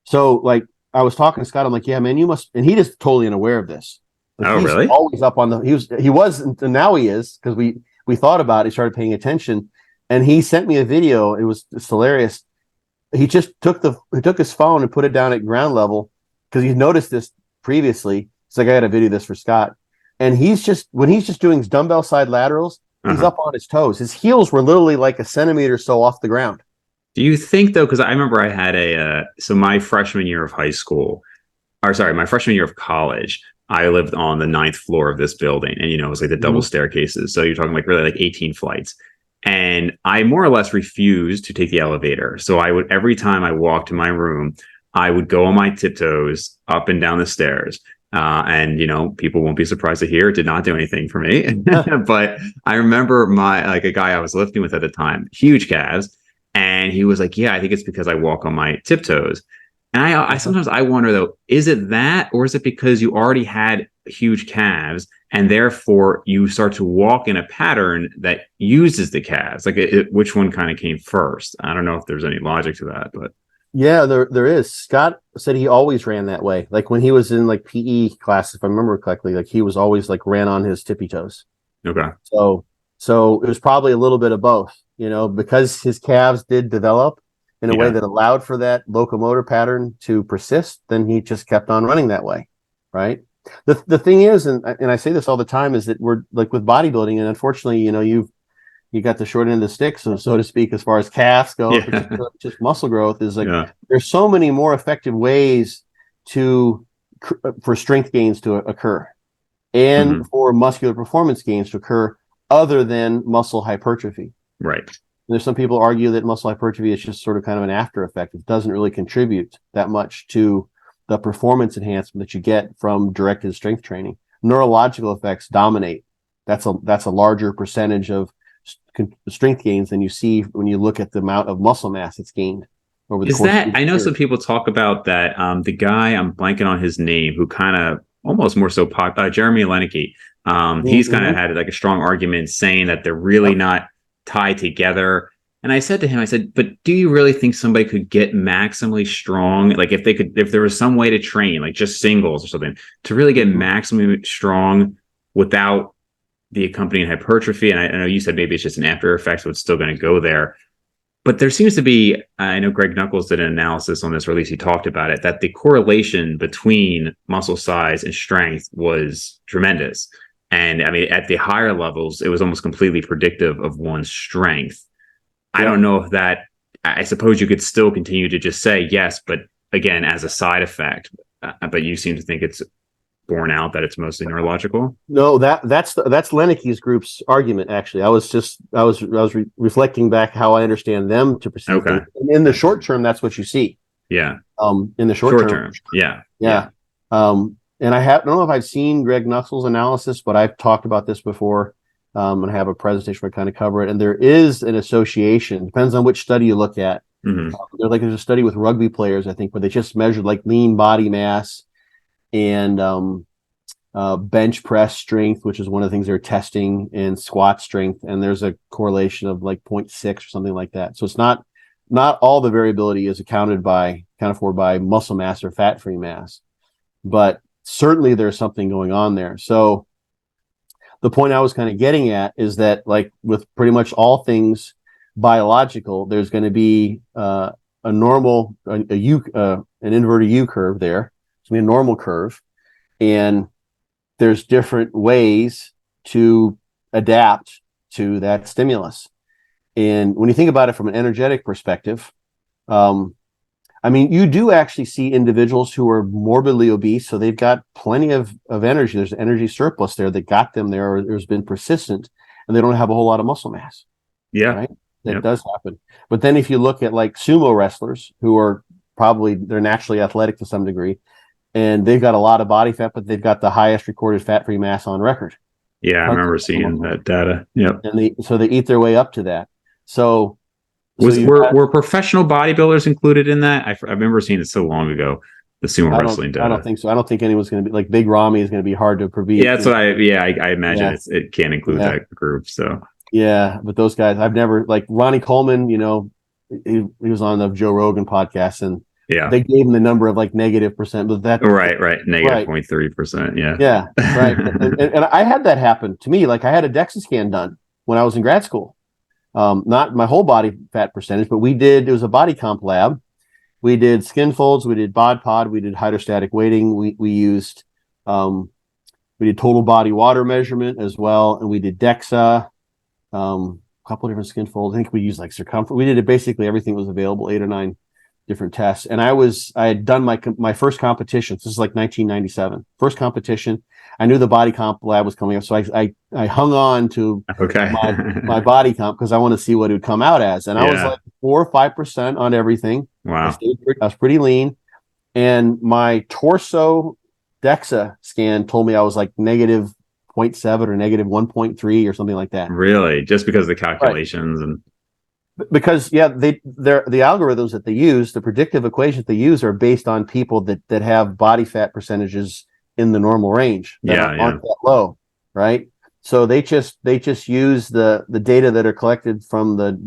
So like I was talking to Scott, I'm like, yeah, man, you must, and he is totally unaware of this. Like, he's really? Always up on he was, and now he is, because we thought about it, he started paying attention. And he sent me a video. It's hilarious. He just took his phone and put it down at ground level, because he noticed this previously. It's like, I got to video this for Scott. And when he's just doing dumbbell side laterals, he's up on his toes. His heels were literally like a centimeter or so off the ground. Do you think, though, because I remember I had my freshman year of high school, my freshman year of college, I lived on the 9th floor of this building, and it was like the double staircases. So you're talking like really like 18 flights. And I more or less refused to take the elevator. So I would, every time I walked to my room, I would go on my tiptoes up and down the stairs. And people won't be surprised to hear it did not do anything for me. But I remember a guy I was lifting with at the time, huge calves, and he was like, yeah, I think it's because I walk on my tiptoes. And I sometimes I wonder, though, is it that, or is it because you already had huge calves and therefore you start to walk in a pattern that uses the calves? Like which one kind of came first? I don't know if there's any logic to that, but yeah, there is. Scott said he always ran that way. Like when he was in like PE class, if I remember correctly, like he was always like ran on his tippy toes. Okay. So it was probably a little bit of both, because his calves did develop in a way that allowed for that locomotor pattern to persist. Then he just kept on running that way, right? The thing is, and I say this all the time, is that we're like with bodybuilding, and unfortunately, you got the short end of the stick, so to speak, as far as calves go. Just muscle growth is like there's so many more effective ways for strength gains to occur, and for muscular performance gains to occur, other than muscle hypertrophy. Right. There's some people argue that muscle hypertrophy is just sort of kind of an after effect. It doesn't really contribute that much to the performance enhancement that you get from directed strength training. Neurological effects dominate. That's a larger percentage of strength gains than you see when you look at the amount of muscle mass that's gained over the course of I know some people talk about that. The guy, I'm blanking on his name, who kind of almost more so Jeremy Lenicky. He's kind of had like a strong argument saying that they're really not tied together. And I said to him, I said, but do you really think somebody could get maximally strong? Like if there was some way to train, like just singles or something, to really get maximally strong without the accompanying hypertrophy? And I know you said maybe it's just an after effect, so it's still going to go there. But there seems to be, I know Greg Nuckols did an analysis on this, or at least he talked about it, that the correlation between muscle size and strength was tremendous. And I mean, at the higher levels, it was almost completely predictive of one's strength. I don't know if that, I suppose you could still continue to just say yes, but again, as a side effect. But you seem to think it's borne out that it's mostly neurological. No, that's Lenicky's group's argument. Actually, I was reflecting back how I understand them to perceive things. And in the short term, that's what you see. Yeah. In the short term. Yeah. And I don't know if I've seen Greg Nuckols' analysis, but I've talked about this before. And I have a presentation where I kind of cover it. And there is an association. Depends on which study you look at. There's a study with rugby players, I think, where they just measured like lean body mass and bench press strength, which is one of the things they're testing, and squat strength. And there's a correlation of like 0.6 or something like that. So it's not all the variability is accounted for by muscle mass or fat-free mass, but certainly there's something going on there. So the point I was kind of getting at is that, like with pretty much all things biological, there's going to be an inverted U curve there. It's going to be a normal curve, and there's different ways to adapt to that stimulus. And when you think about it from an energetic perspective, I mean, you do actually see individuals who are morbidly obese, so they've got plenty of energy. There's energy surplus there that got them there, or there's been persistent, and they don't have a whole lot of muscle mass. Yeah. Right? That does happen. But then if you look at like sumo wrestlers who are they're naturally athletic to some degree, and they've got a lot of body fat, but they've got the highest recorded fat-free mass on record. Yeah, I remember seeing that data. Yep. And so they eat their way up to that. So were professional bodybuilders included in that? I remember seeing it so long ago. The sumo wrestling data. I don't think so. I don't think anyone's going to be like Big Ramy is going to be hard to prevent. Yeah, that's what I imagine. It can't include that group. So yeah, but those guys, I've never, like Ronnie Coleman. You know, he was on the Joe Rogan podcast, and they gave him the number of like -%, but that right, -0.3%. Yeah, right. and I had that happen to me. Like I had a DEXA scan done when I was in grad school. Not my whole body fat percentage, but it was a body comp lab. We did skin folds, we did bod pod, we did hydrostatic weighting. We used, we did total body water measurement as well. And we did DEXA, a couple of different skin folds. I think we used like circumference. We did basically everything that was available, 8 or 9 different tests. And I had done my first competition. This is like 1997, first competition. I knew the body comp lab was coming up, so I hung on to my body comp because I want to see what it would come out as. And I was like 4 or 5% on everything. Wow. I was pretty lean. And my torso DEXA scan told me I was like -0.7 or -1.3 or something like that. Really? Just because of the calculations and because the algorithms that they use, the predictive equations they use are based on people that have body fat percentages in the normal range that aren't that low, right? So they just use the data that are collected from the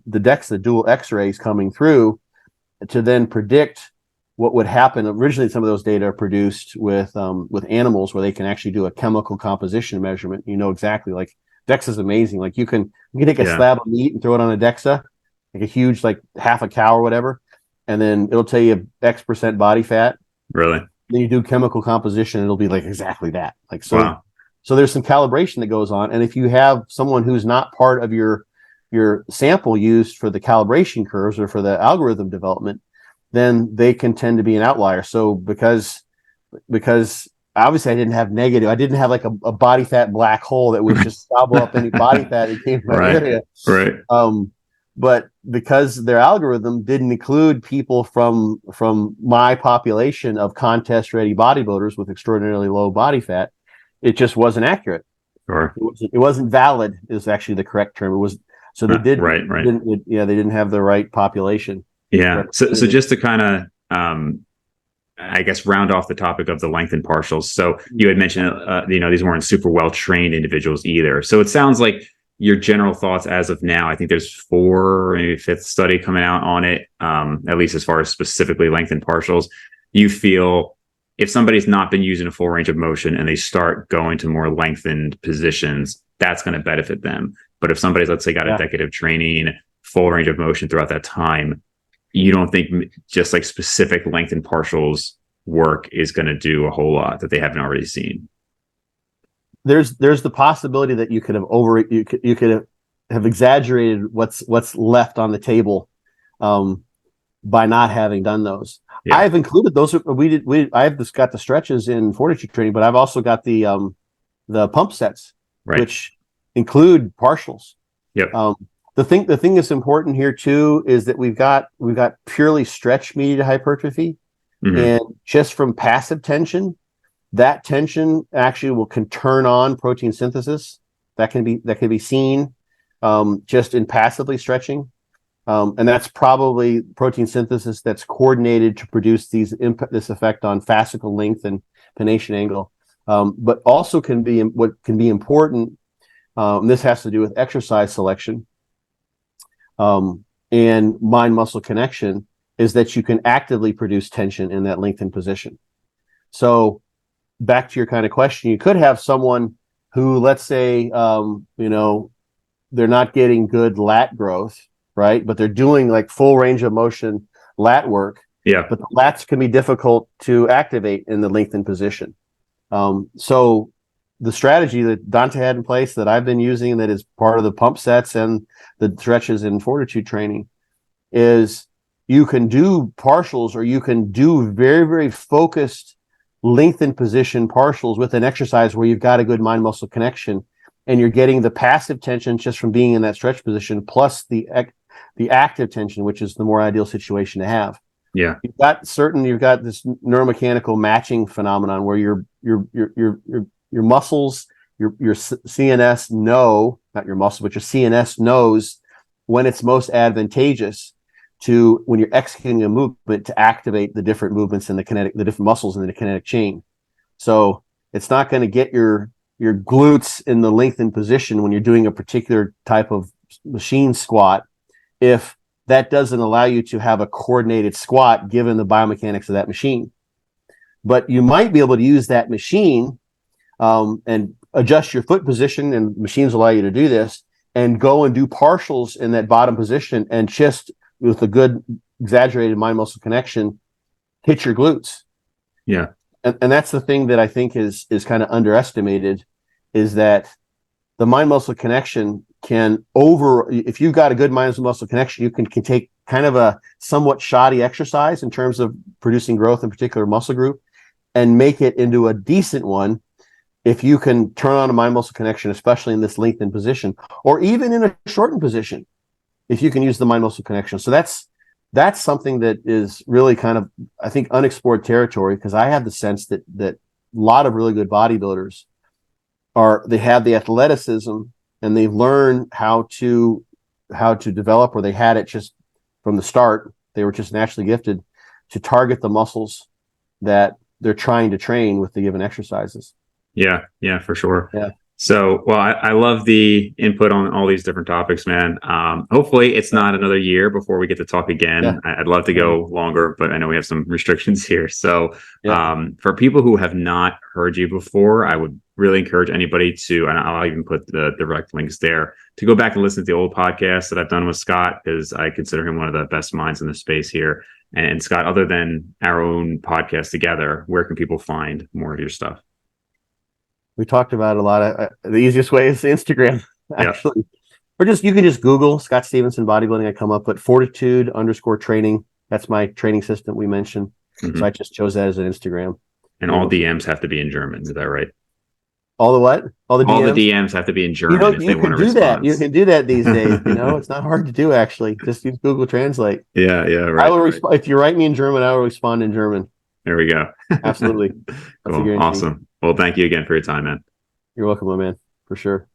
DEXA dual X-rays coming through to then predict what would happen. Originally, some of those data are produced with animals where they can actually do a chemical composition measurement. You know exactly, like DEXA is amazing. Like you can take a slab of meat and throw it on a DEXA, like a huge, like half a cow or whatever, and then it'll tell you X% body fat. Really? Then you do chemical composition, and it'll be like exactly that. Like so. Wow. So there's some calibration that goes on, and if you have someone who's not part of your sample used for the calibration curves or for the algorithm development, then they can tend to be an outlier. So because obviously I didn't have like a body fat black hole that would just gobble up any body fat that came from my area. Right. but because their algorithm didn't include people from my population of contest ready bodybuilders with extraordinarily low body fat, it just wasn't accurate. Sure. It wasn't valid is actually the correct term. It was, so they didn't, right. they didn't have the right population. Yeah. So just to kind of, I guess, round off the topic of the lengthened partials. So you had mentioned, these weren't super well trained individuals either. So it sounds like your general thoughts as of now, I think there's 4, maybe 5th study coming out on it, at least as far as specifically lengthened partials. You feel if somebody's not been using a full range of motion and they start going to more lengthened positions, that's going to benefit them. But if somebody's, let's say, got a decade of training, full range of motion throughout that time, you don't think just like specific lengthened partials work is going to do a whole lot that they haven't already seen? There's the possibility that you could have exaggerated what's left on the table by not having done those. Yeah. I've included those. I've just got the stretches in fortitude training, but I've also got the pump sets, which include partials. Yep. The thing that's important here too is that we've got purely stretch mediated hypertrophy, and just from passive tension, that tension actually can turn on protein synthesis. That can be seen just in passively stretching. And that's probably protein synthesis that's coordinated to produce this effect on fascicle length and pennation angle. But also what can be important, this has to do with exercise selection and mind-muscle connection, is that you can actively produce tension in that lengthened position. So back to your kind of question, you could have someone who, let's say, they're not getting good lat growth, right? But they're doing like full range of motion lat work. Yeah. But the lats can be difficult to activate in the lengthened position. So the strategy that Dante had in place that I've been using, that is part of the pump sets and the stretches in fortitude training, is you can do partials, or you can do very, very focused lengthened position partials with an exercise where you've got a good mind muscle connection, and you're getting the passive tension just from being in that stretch position, plus the active tension, which is the more ideal situation to have. Yeah. You've got this neuromechanical matching phenomenon where your muscles, your CNS know, not your muscle, but your CNS knows when it's most advantageous to, when you're executing a movement, to activate the different movements in the different muscles in the kinetic chain. So it's not going to get your glutes in the lengthened position when you're doing a particular type of machine squat if that doesn't allow you to have a coordinated squat given the biomechanics of that machine. But you might be able to use that machine and adjust your foot position, and machines allow you to do this, and go and do partials in that bottom position, and just with a good exaggerated mind muscle connection, hit your glutes. Yeah. And that's the thing that I think is kind of underestimated, is that the mind muscle connection if you've got a good mind muscle connection, you can take kind of a somewhat shoddy exercise in terms of producing growth in a particular muscle group and make it into a decent one if you can turn on a mind muscle connection, especially in this lengthened position, or even in a shortened position, if you can use the mind muscle connection. So that's something that is really kind of, I think, unexplored territory, because I have the sense that a lot of really good bodybuilders they have the athleticism and they've learned how to develop, or they had it just from the start. They were just naturally gifted to target the muscles that they're trying to train with the given exercises. Yeah, for sure. Yeah. So, well, I love the input on all these different topics, man. Hopefully it's not another year before we get to talk again. Yeah. I'd love to go longer, but I know we have some restrictions here. So for people who have not heard you before, I would really encourage anybody to, and I'll even put the direct links there, to go back and listen to the old podcasts that I've done with Scott, because I consider him one of the best minds in the space here. And Scott, other than our own podcast together, where can people find more of your stuff? We talked about a lot of the easiest way is Instagram, actually. Or you can just Google Scott Stevenson bodybuilding. I come up with fortitude_training. That's my training system we mentioned. So I just chose that as an Instagram. And all DMs have to be in German. Is that right? All the what? All the All the DMs? DMs have to be in You German know, if they you want can a do that. You response. can do that these days. You know, it's not hard to do actually. Just use Google Translate. Yeah, I right. will respond if you write me in German. I will respond in German. There we go. Absolutely. That's a Cool. guarantee. Awesome. Well, thank you again for your time, man. You're welcome, my man, for sure.